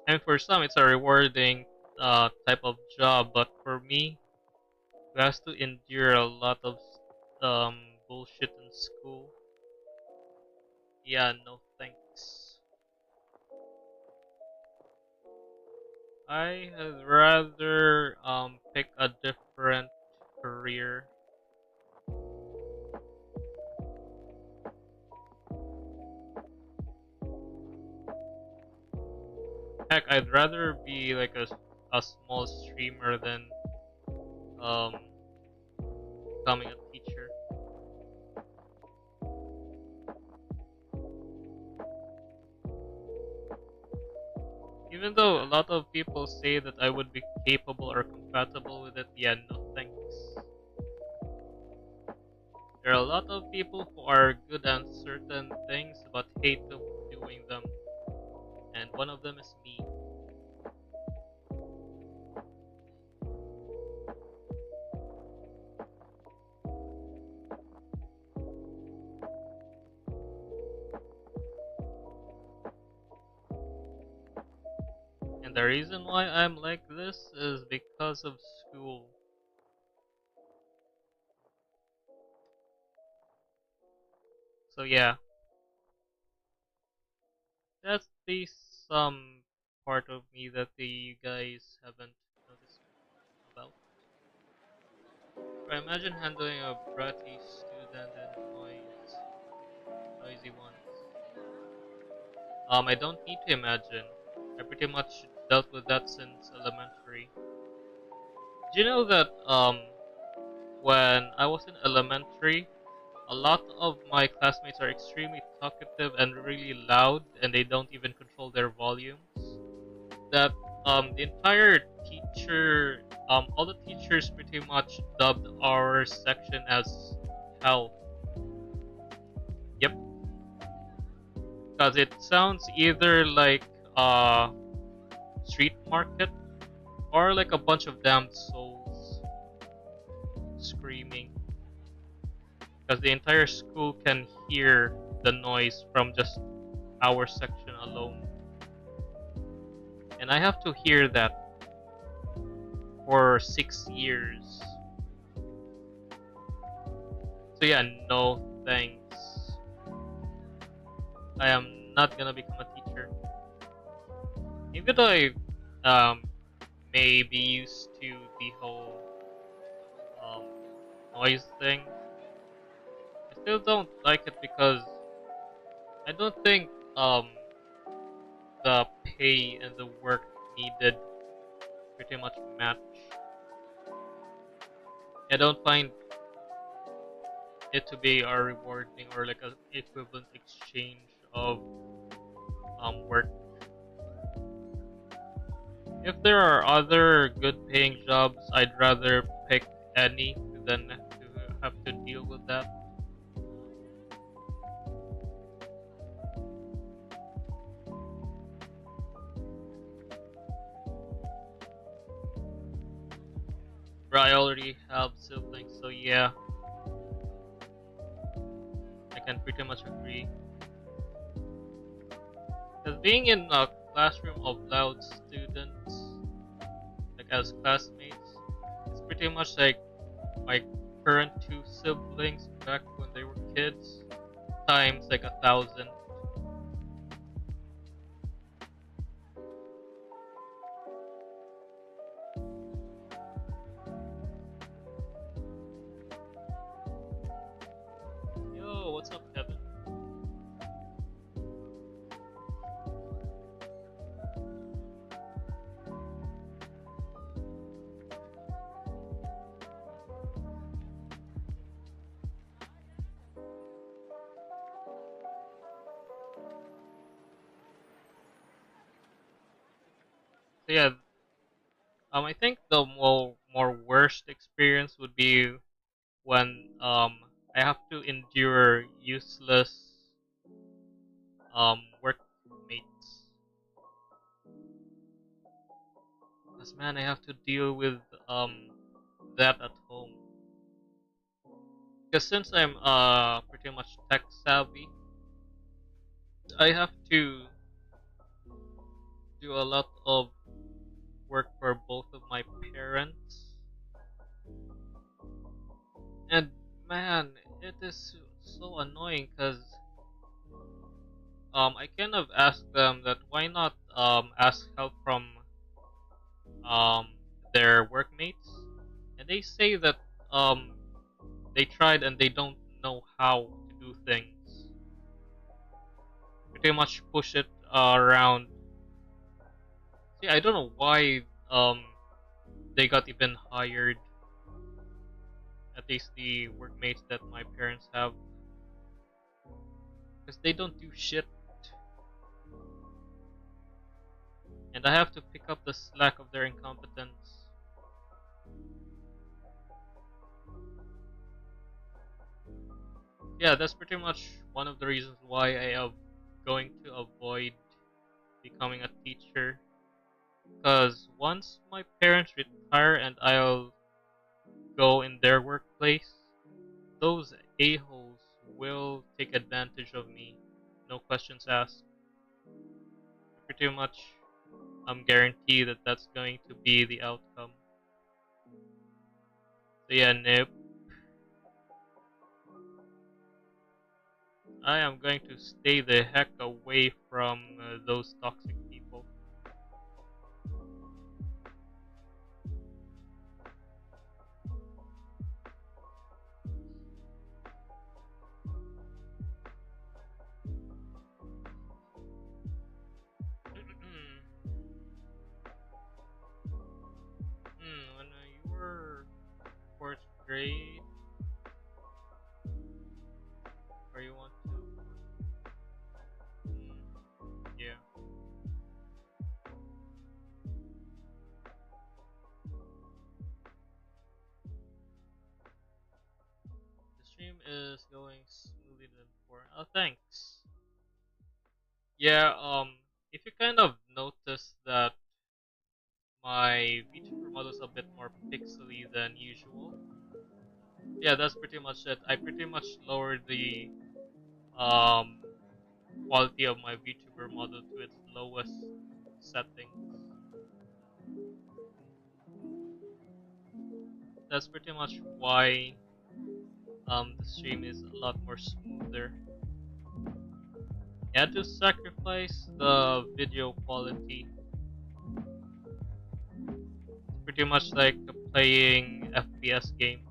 And for some, it's a rewarding type of job, but for me, who has to endure a lot of bullshit in school, yeah, no thanks. I had rather pick a different career. Heck, I'd rather be like a small streamer than um becoming a teacher. Even though a lot of people say that I would be capable or compatible with it, yeah, no thanks. There are a lot of people who are good at certain things but hate doing them, and one of them is me. And the reason why I'm like this is because of school. So yeah, that's the some part of me that the you guys haven't noticed about. I imagine handling a bratty student and noisy ones. I don't need to imagine. I pretty much dealt with that since elementary. Do you know that when I was in elementary, a lot of my classmates are extremely talkative and really loud, and they don't even control their volumes. That the entire all the teachers pretty much dubbed our section as hell. Yep, because it sounds either like a street market or like a bunch of damned souls screaming. Because the entire school can hear the noise from just our section alone. And I have to hear that for 6 years. So yeah, no thanks. I am not gonna become a teacher. Even though I may be used to the whole um, noise thing. I still don't like it because I don't think the pay and the work needed pretty much match. I don't find it to be a rewarding or like a equivalent exchange of work. If there are other good paying jobs, I'd rather pick any than to have to deal with that. But I already have siblings, so yeah, I can pretty much agree. Because being in a classroom of loud students, like as classmates, it's pretty much like my current two siblings back when they were kids, times like 1,000. Yo, what's up, Kevin? So yeah, I think the more worst experience would be when I have to endure useless workmates. Cause man, I have to deal with that at home. Because since I'm pretty much tech savvy, I have to do a lot of work for both of my parents, and man, it is so annoying because I kind of asked them that why not ask help from um their workmates, and they say that um they tried and they don't know how to do things. Pretty much push it around. See, I don't know why they got even hired. At least the workmates that my parents have, because they don't do shit, and I have to pick up the slack of their incompetence. Yeah, that's pretty much one of the reasons why I am going to avoid becoming a teacher. Because once my parents retire and I'll go in their workplace, those a-holes will take advantage of me. No questions asked. Pretty much, I'm guaranteed that that's going to be the outcome. So yeah, nope. I am going to stay the heck away from those toxic people. When you were fourth grade, or you want to, yeah. The stream is going smoothly than before. Oh, thanks. Yeah, if you kind of notice that my VTuber model is a bit more pixely than usual, yeah, that's pretty much it. I pretty much lowered the um quality of my VTuber model to its lowest settings. That's pretty much why the stream is a lot more smoother. I had to sacrifice the video quality. It's pretty much like playing FPS games.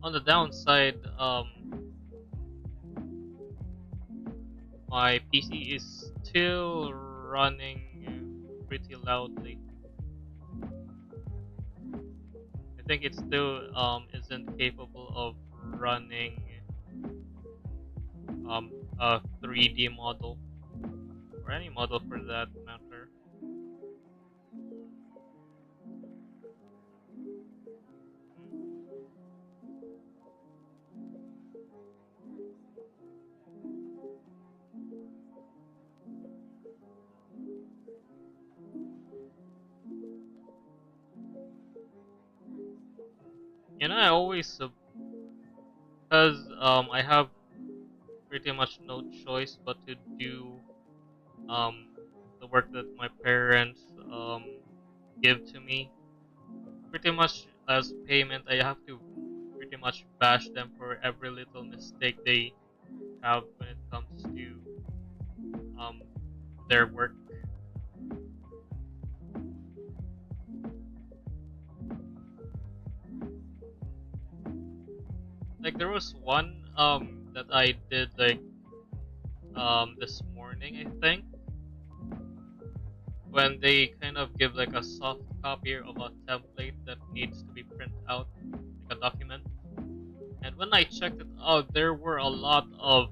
On the downside, my PC is still running pretty loudly. I think it still isn't capable of running a 3D model or any model for that matter. You know, I always because I have pretty much no choice but to do um the work that my parents give to me. Pretty much as payment, I have to pretty much bash them for every little mistake they have when it comes to um their work. Like there was one that I did like this morning, I think, when they kind of give like a soft copy of a template that needs to be printed out, like a document. And when I checked it out, there were a lot of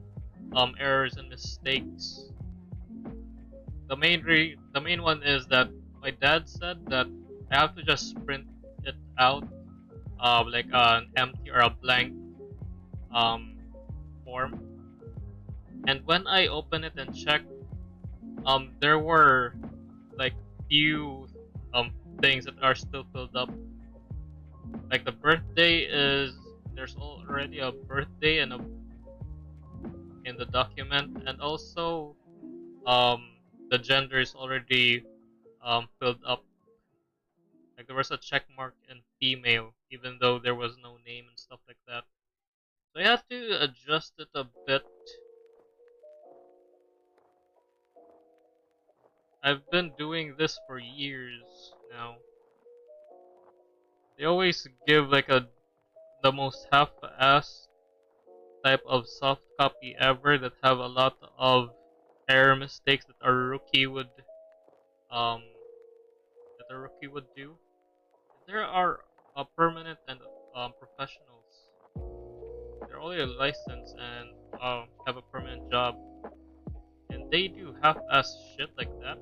errors and mistakes. The main one is that my dad said that I have to just print it out, like an empty or a blank um form. And when I open it and check, there were like few things that are still filled up. Like the birthday is there's already a birthday in the document, and also um the gender is already filled up. Like there was a check mark in female, even though there was no name and stuff like that. So I have to adjust it a bit. I've been doing this for years now. They always give like the most half-assed type of soft copy ever that have a lot of error mistakes um that a rookie would do. There are permanent and professionals. They're only licensed and have a permanent job, and they do half-ass shit like that.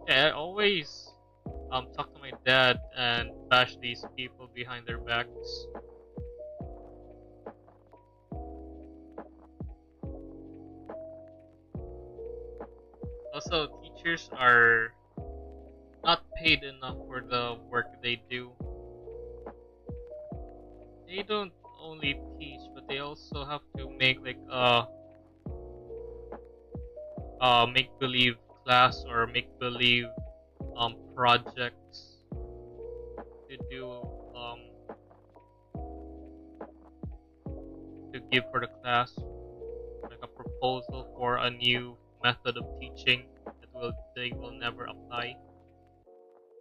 Yeah, I always talk to my dad and bash these people behind their backs. Also, teachers are not paid enough for the work they do. They don't only teach, but they also have to make like make believe class or make believe projects to do um to give for the class, like a proposal for a new method of teaching that will they will never apply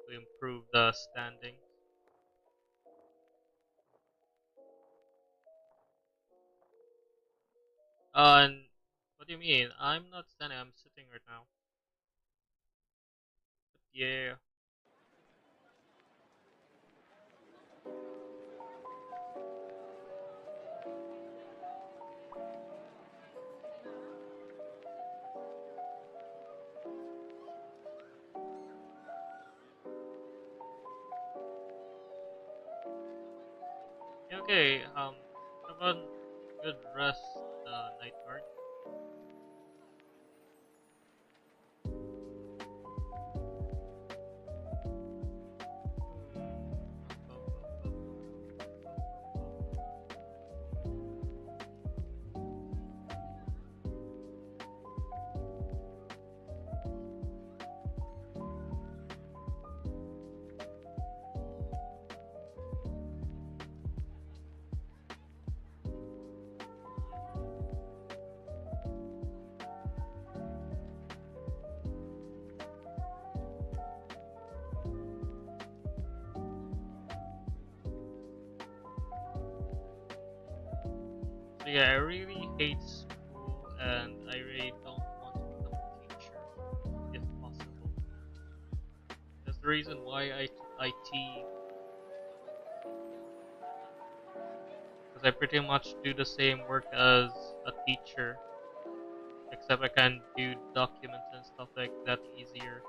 to improve the standing. And what do you mean? I'm not standing. I'm sitting right now. But yeah. Yeah, okay. Have a good rest, night guard. So yeah, I really hate school, and I really don't want to become a teacher if possible. That's the reason why I took IT, because I pretty much do the same work as a teacher, except I can do documents and stuff like that easier.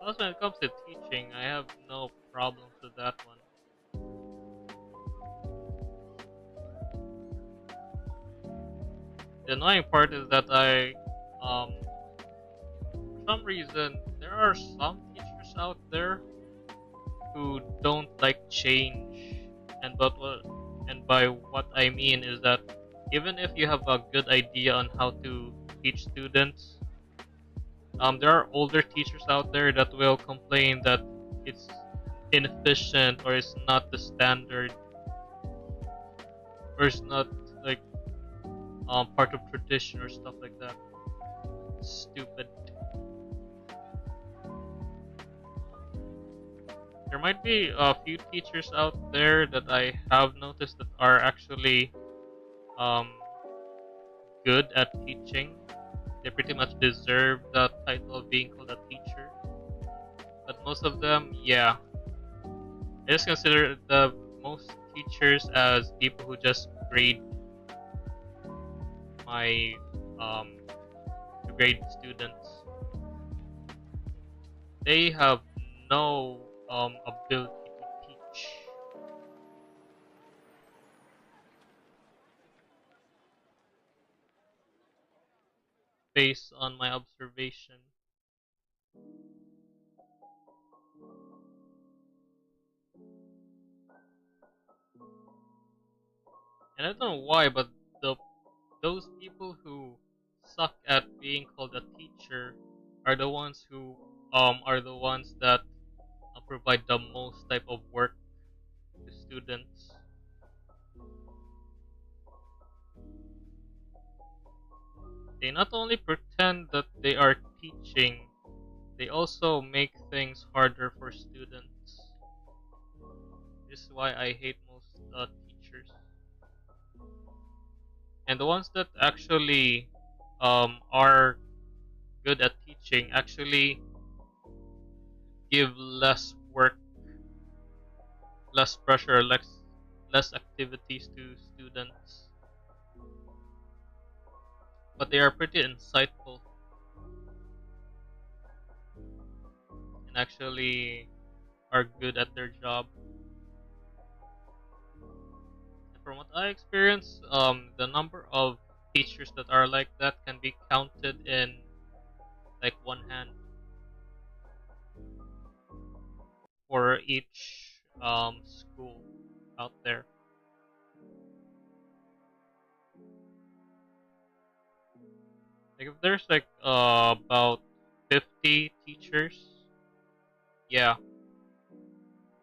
Plus, when it comes to teaching, I have no problems with that one. The annoying part is that for some reason, there are some teachers out there who don't like change, and by what I mean is that even if you have a good idea on how to teach students, there are older teachers out there that will complain that it's inefficient or it's not the standard or it's not like part of tradition or stuff like that. Stupid. There might be a few teachers out there that I have noticed that are actually um, good at teaching. They pretty much deserve the title of being called a teacher. But most of them, yeah, I just consider the most teachers as people who just grade my um, grade students. They have no ability to teach based on my observation. And I don't know why, but the those people who suck at being called a teacher are the ones who are the ones that provide the most type of work to students. They not only pretend that they are teaching, they also make things harder for students. This is why I hate most teachers. And the ones that actually are good at teaching actually give less work, less pressure, less activities to students. But they are pretty insightful and actually are good at their job. And from what I experience, the number of teachers that are like that can be counted in like one hand for each school out there. Like if there's like about 50 teachers, yeah,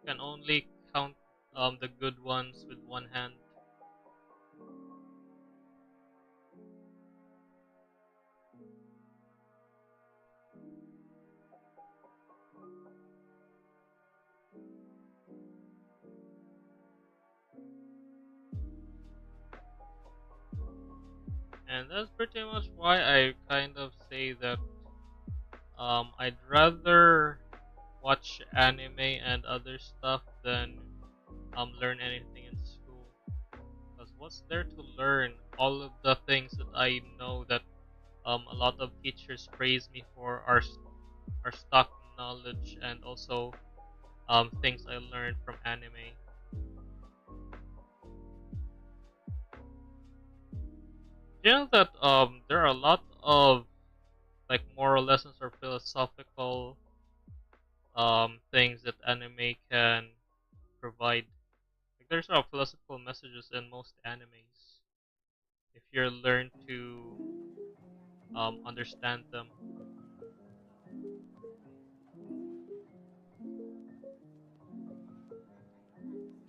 you can only count the good ones with one hand. And that's pretty much why I kind of say that I'd rather watch anime and other stuff than learn anything in school. Because what's there to learn? All of the things that I know that a lot of teachers praise me for are stock knowledge and also things I learned from anime. You know that there are a lot of like moral lessons or philosophical things that anime can provide. Like there's a lot of philosophical messages in most animes if you learn to understand them.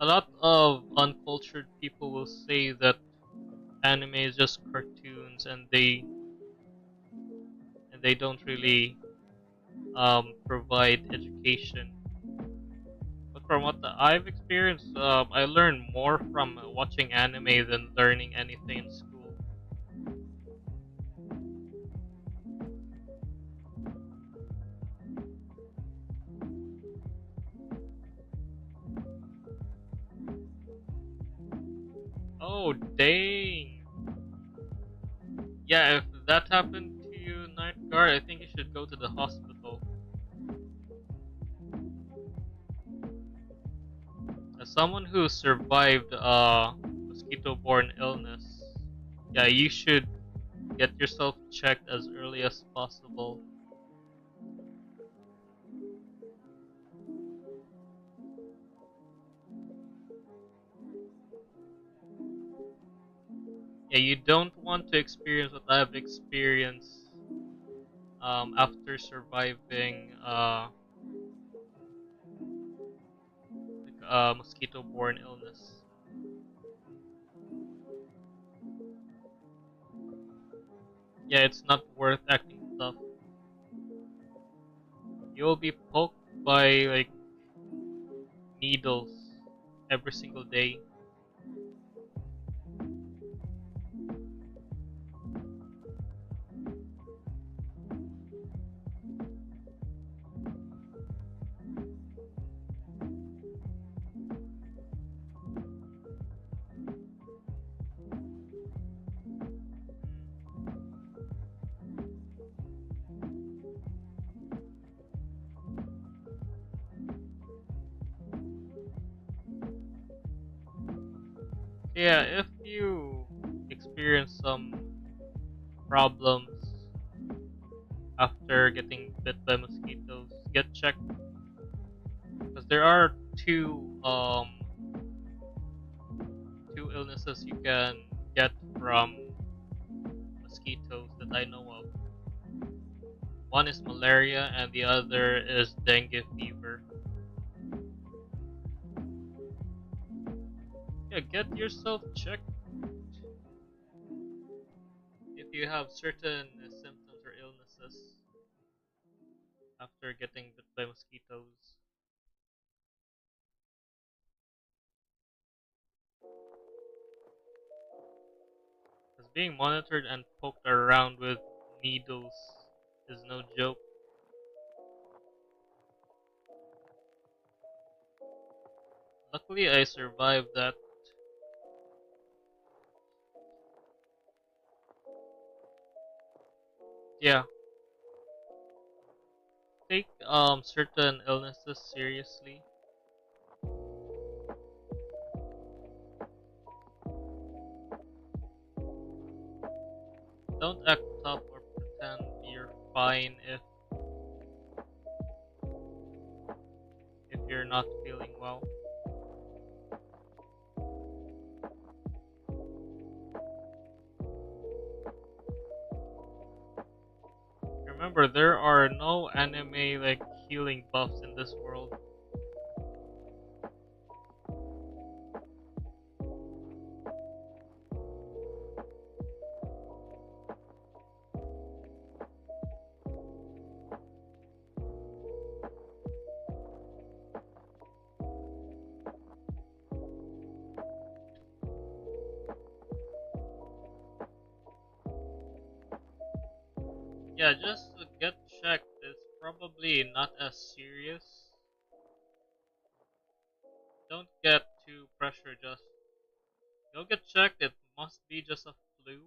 A lot of uncultured people will say that anime is just cartoons and they don't really provide education. from what I've experienced, I learn more from watching anime than learning anything in school. Oh, dang. Yeah, if that happened to you, Night Guard, I think you should go to the hospital. As someone who survived mosquito-borne illness, yeah, you should get yourself checked as early as possible. Yeah, you don't want to experience what I've experienced after surviving mosquito-borne illness. Yeah, it's not worth acting tough. You'll be poked by like needles every single day. Yeah, if you experience some problems after getting bit by mosquitoes, get checked because there are two illnesses you can get from mosquitoes that I know of. One is malaria and the other is dengue fever. Yeah, get yourself checked if you have certain symptoms or illnesses after getting bit by mosquitoes. Because being monitored and poked around with needles is no joke. Luckily, I survived that. Yeah, take certain illnesses seriously. Don't act tough or pretend you're fine if you're not feeling well. Remember, there are no anime like healing buffs in this world. Yeah, just get checked. It's probably not as serious. Don't get too pressure. Just go get checked. It must be just a flu.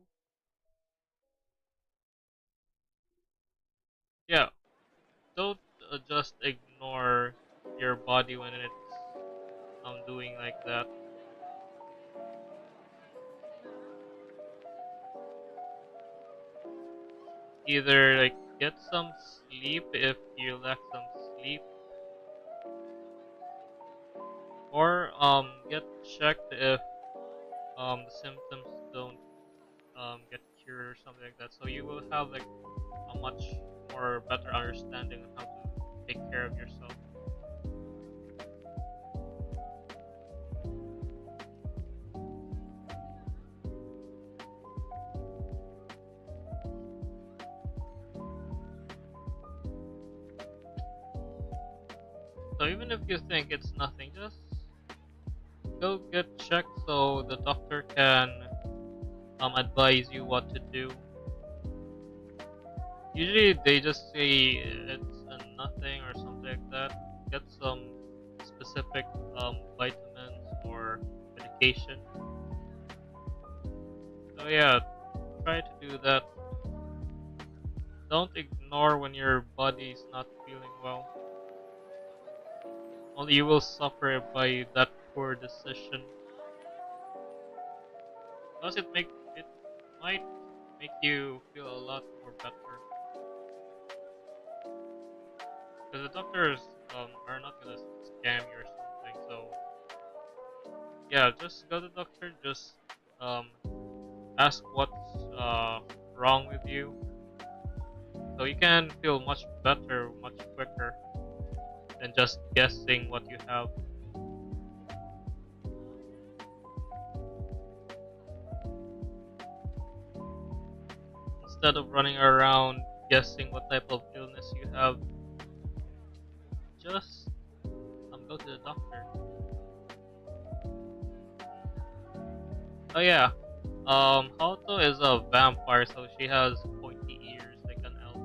Yeah, don't just ignore your body when it's doing like that. Either like get some sleep if you lack some sleep, or get checked if the symptoms don't get cured or something like that. So you will have like a much more better understanding on how to take care of yourself. So So even if you think it's nothing, just go get checked so the doctor can advise you what to do. Usually they just say it's a nothing or something like that. Get some specific vitamins or medication. So yeah, try to do that. Don't ignore when your body is not feeling well. Only you will suffer by that poor decision. Plus it might make you feel a lot more better. Because the doctors are not gonna scam you or something. So yeah, just go to the doctor. Just um, ask what's wrong with you, so you can feel much better, much quicker than just guessing what you have. Instead of running around guessing what type of illness you have, just go to the doctor. Oh yeah, Haruto is a vampire, so she has pointy ears like an elf.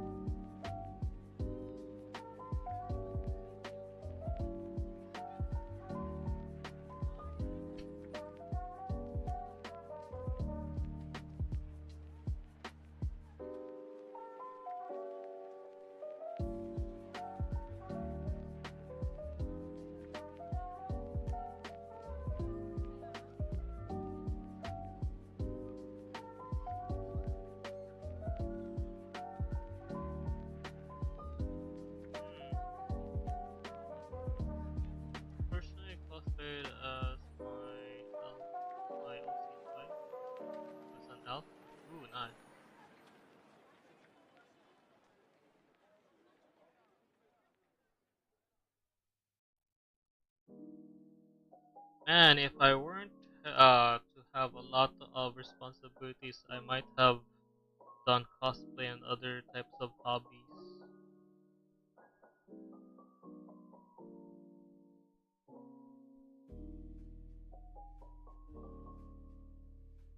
Personally classified as my OC type as an elf. Ooh, nice. Man, if I weren't to have a lot of responsibilities, I might have done cosplay and other types of hobbies.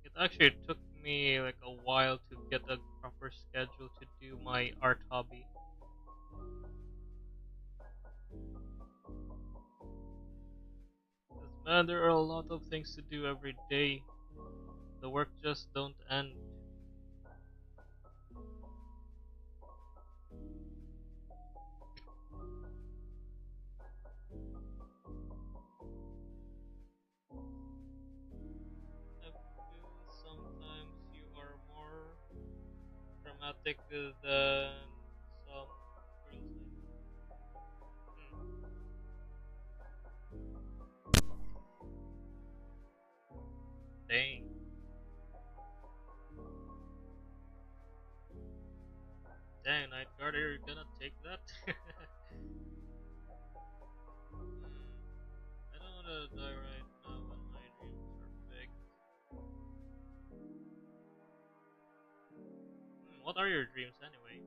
It actually took me like a while to get a proper schedule to do my art hobby. 'Cause, man, there are a lot of things to do every day. The work just don't end. I feel sometimes you are more dramatic than some girls I know. Dang. Dang, Night Guard, are you gonna take that? I don't wanna die right now when my dreams are big. What are your dreams anyway?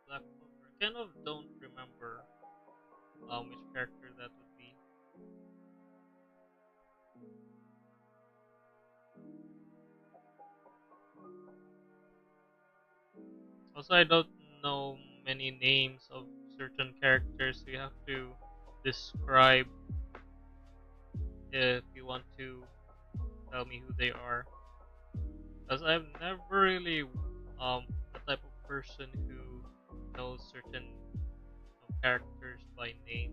Black Clover. I kind of don't remember which character that would be. Also, I don't know many names of certain characters, so you have to describe if you want to tell me who they are. Because I'm never really the type of person who knows certain characters by name.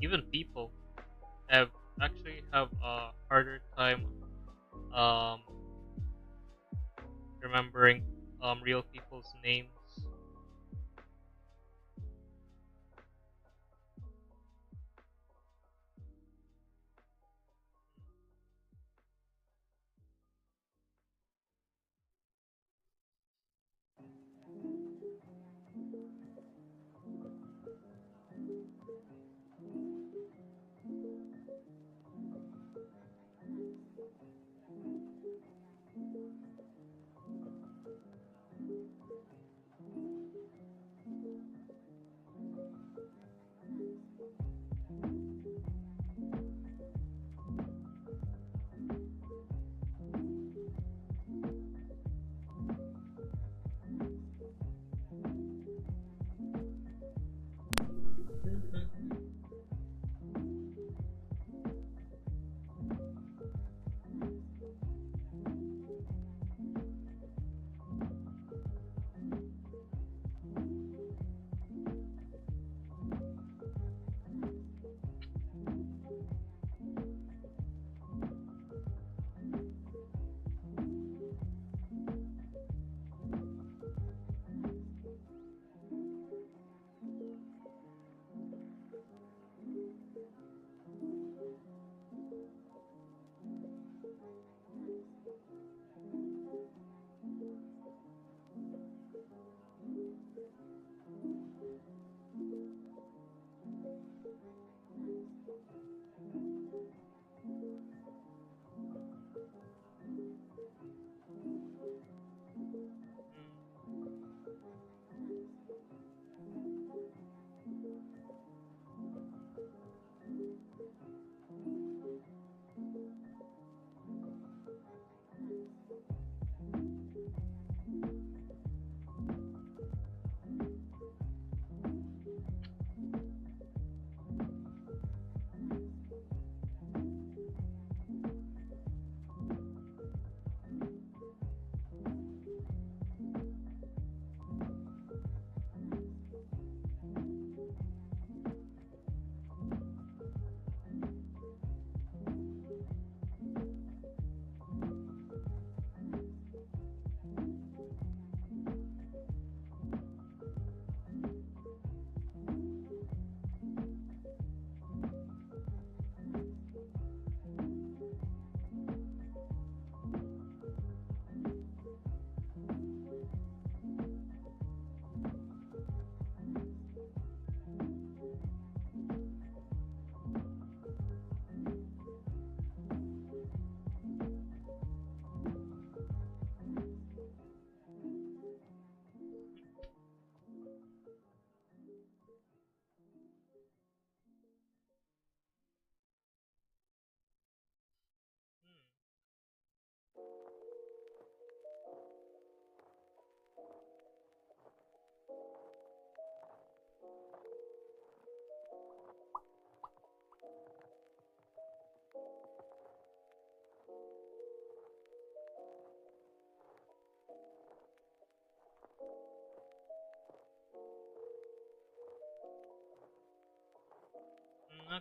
Even people have actually have a harder time um, remembering real people's names.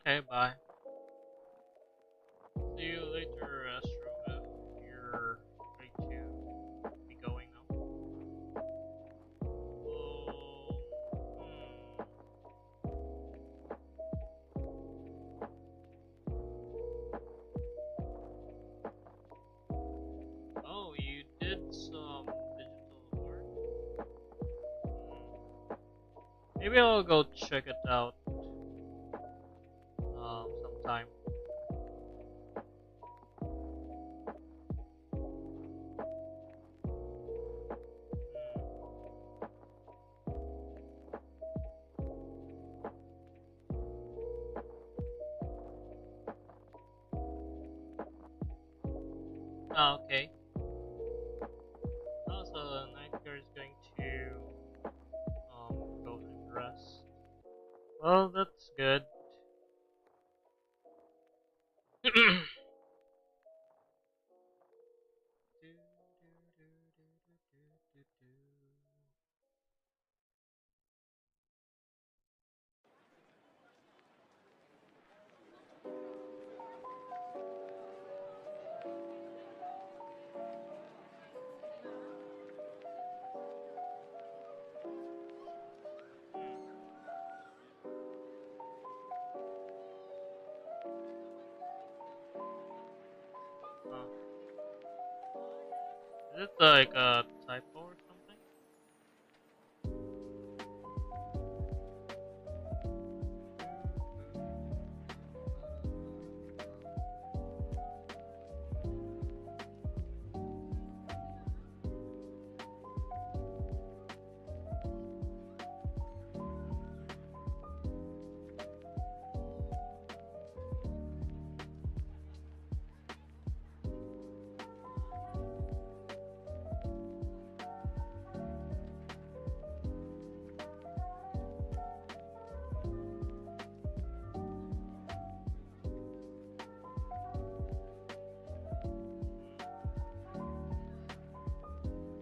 Okay, bye. See you later, Astro, if you're ready to be going now. Hmm. Oh, you did some digital art? Hmm. Maybe I'll go check it out sometime. Hmm. Ah, okay. Oh, so Nightmare is going to go and rest. Well, that's good. Huh. Is it like a typo or something?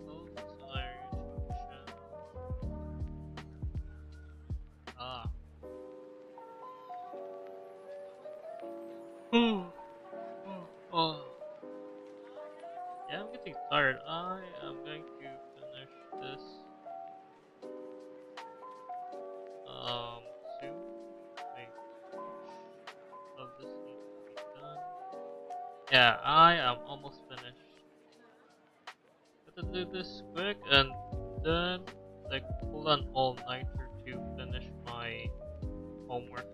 Oh, solution. Ah. Oh. Yeah, I'm getting tired. I am going to finish this um soon. Wait, which of this needs to be done? Yeah, I am almost finished. Got to do this quick and then like pull an all-nighter to finish my homework.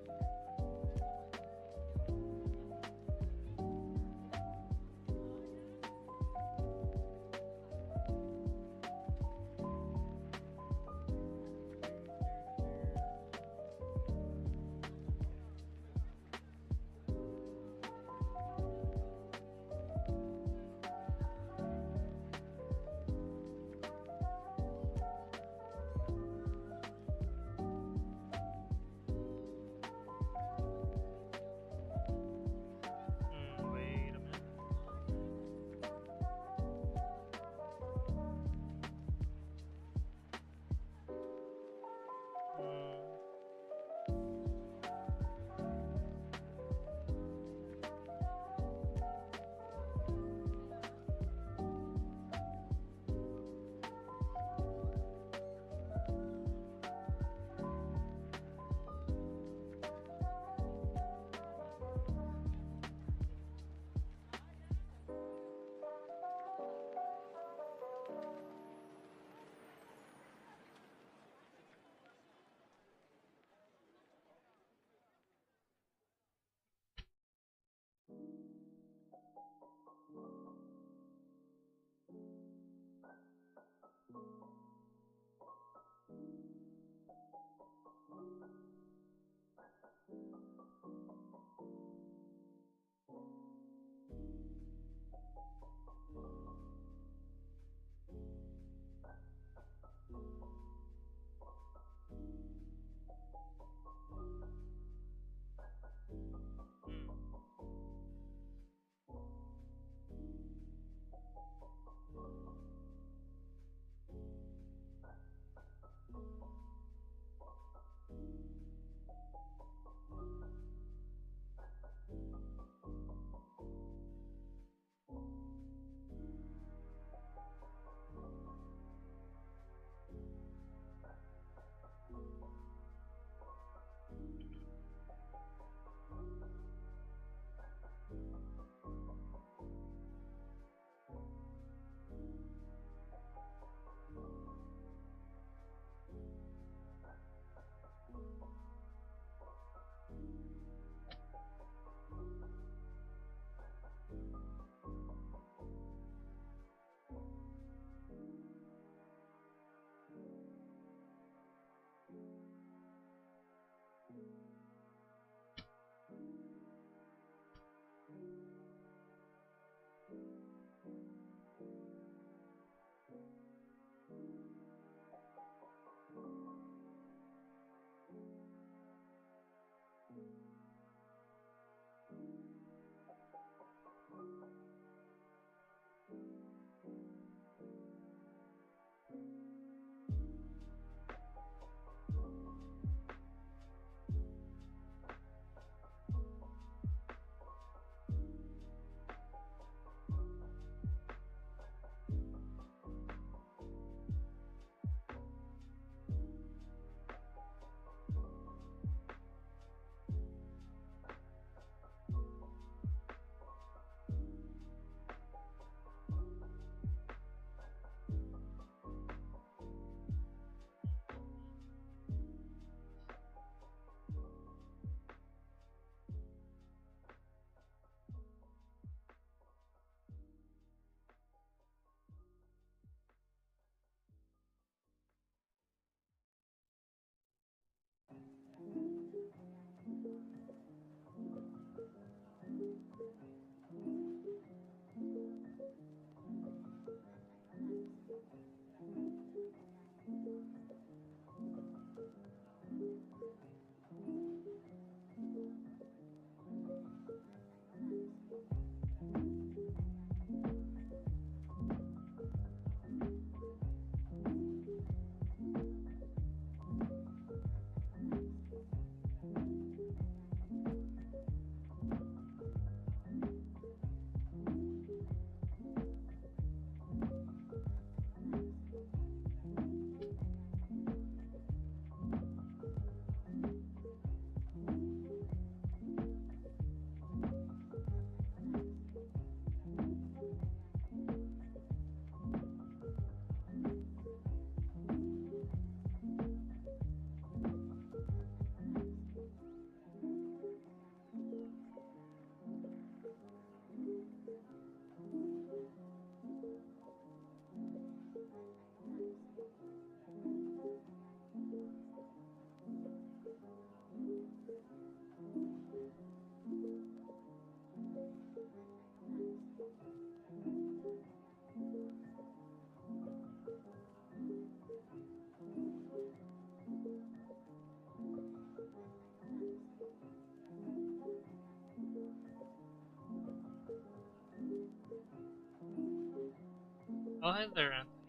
Oh, hi there, Anthony.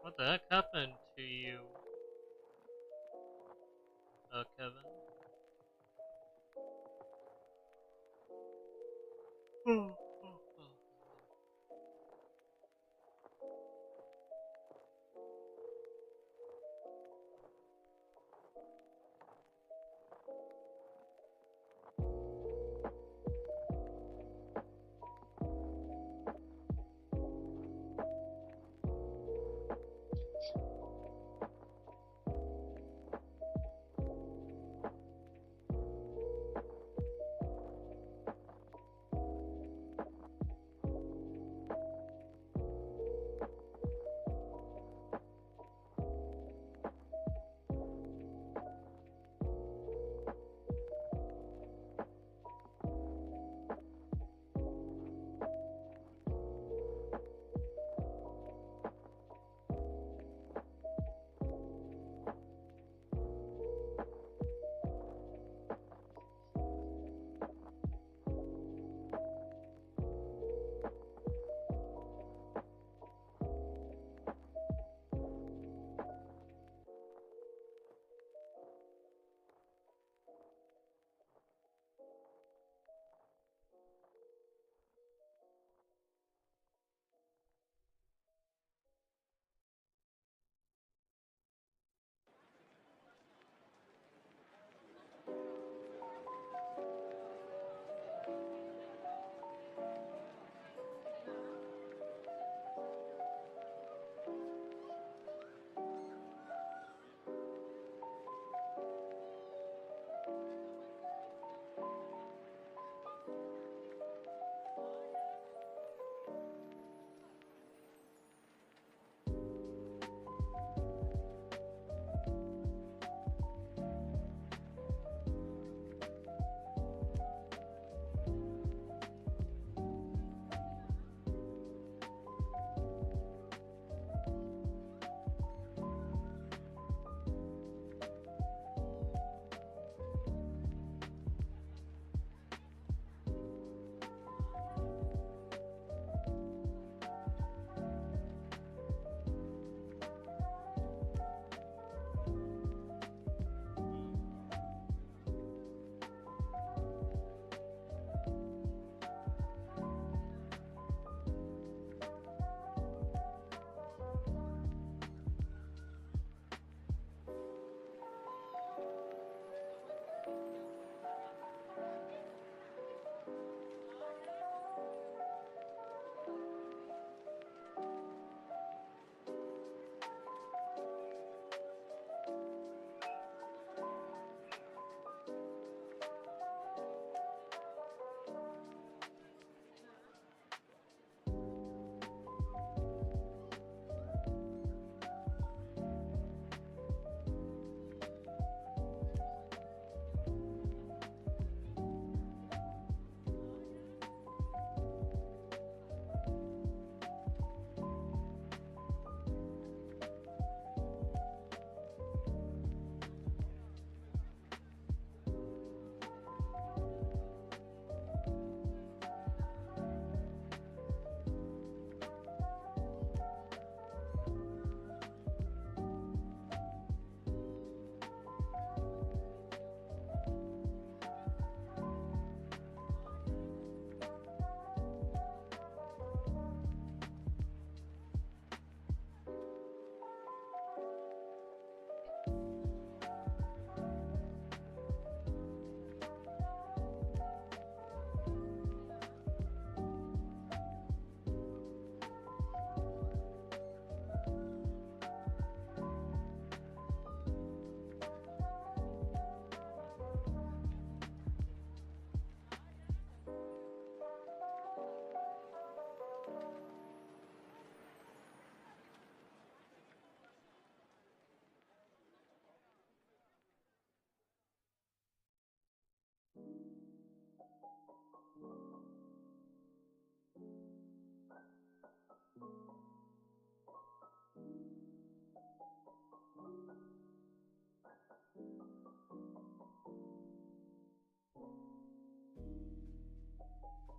What the heck happened to you, Kevin?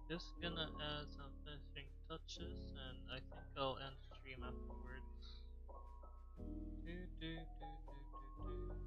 Just gonna add some finishing touches, and I think I'll end stream afterwards. Do, do, do, do, do, do.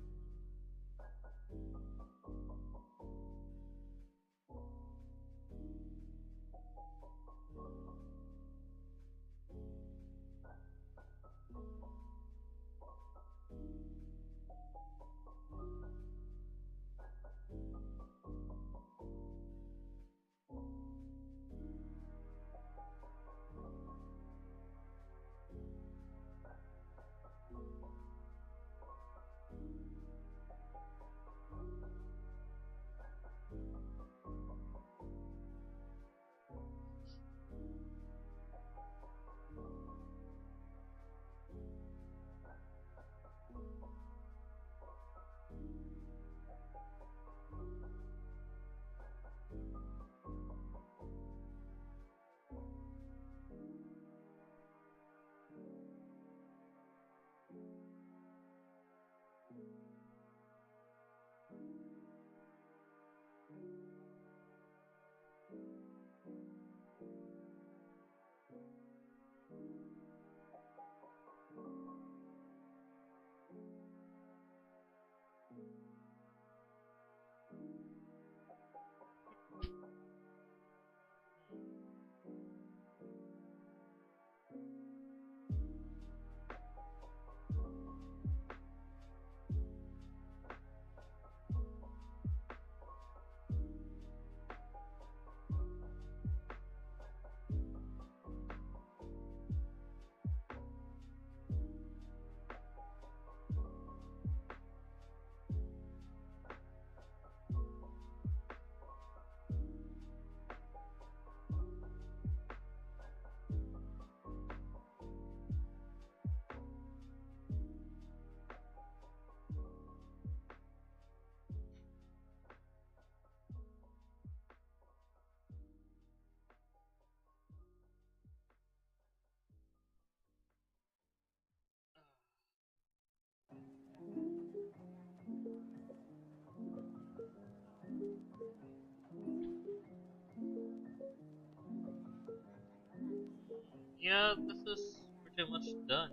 Yeah, this is pretty much done.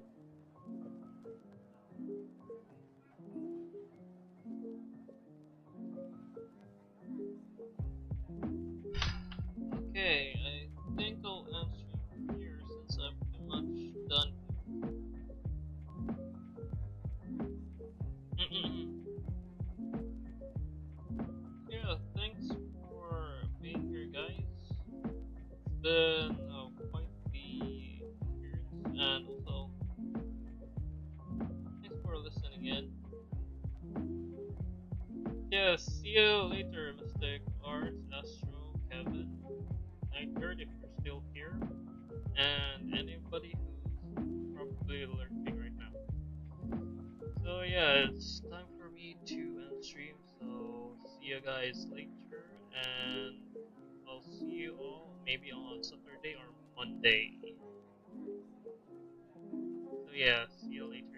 Okay, I think I'll end stream here since I'm pretty much done. Yeah, thanks for being here, guys. It's been quite the experience, and also thanks for listening in. Yeah, see you later, Mystic, Arts, Astro, Kevin, Nightbird, if you're still here, and anybody who's probably lurking right now. So yeah, it's time for me to end stream, so see you guys later, and I'll see you all maybe on Saturday or Monday. So yeah, see you later.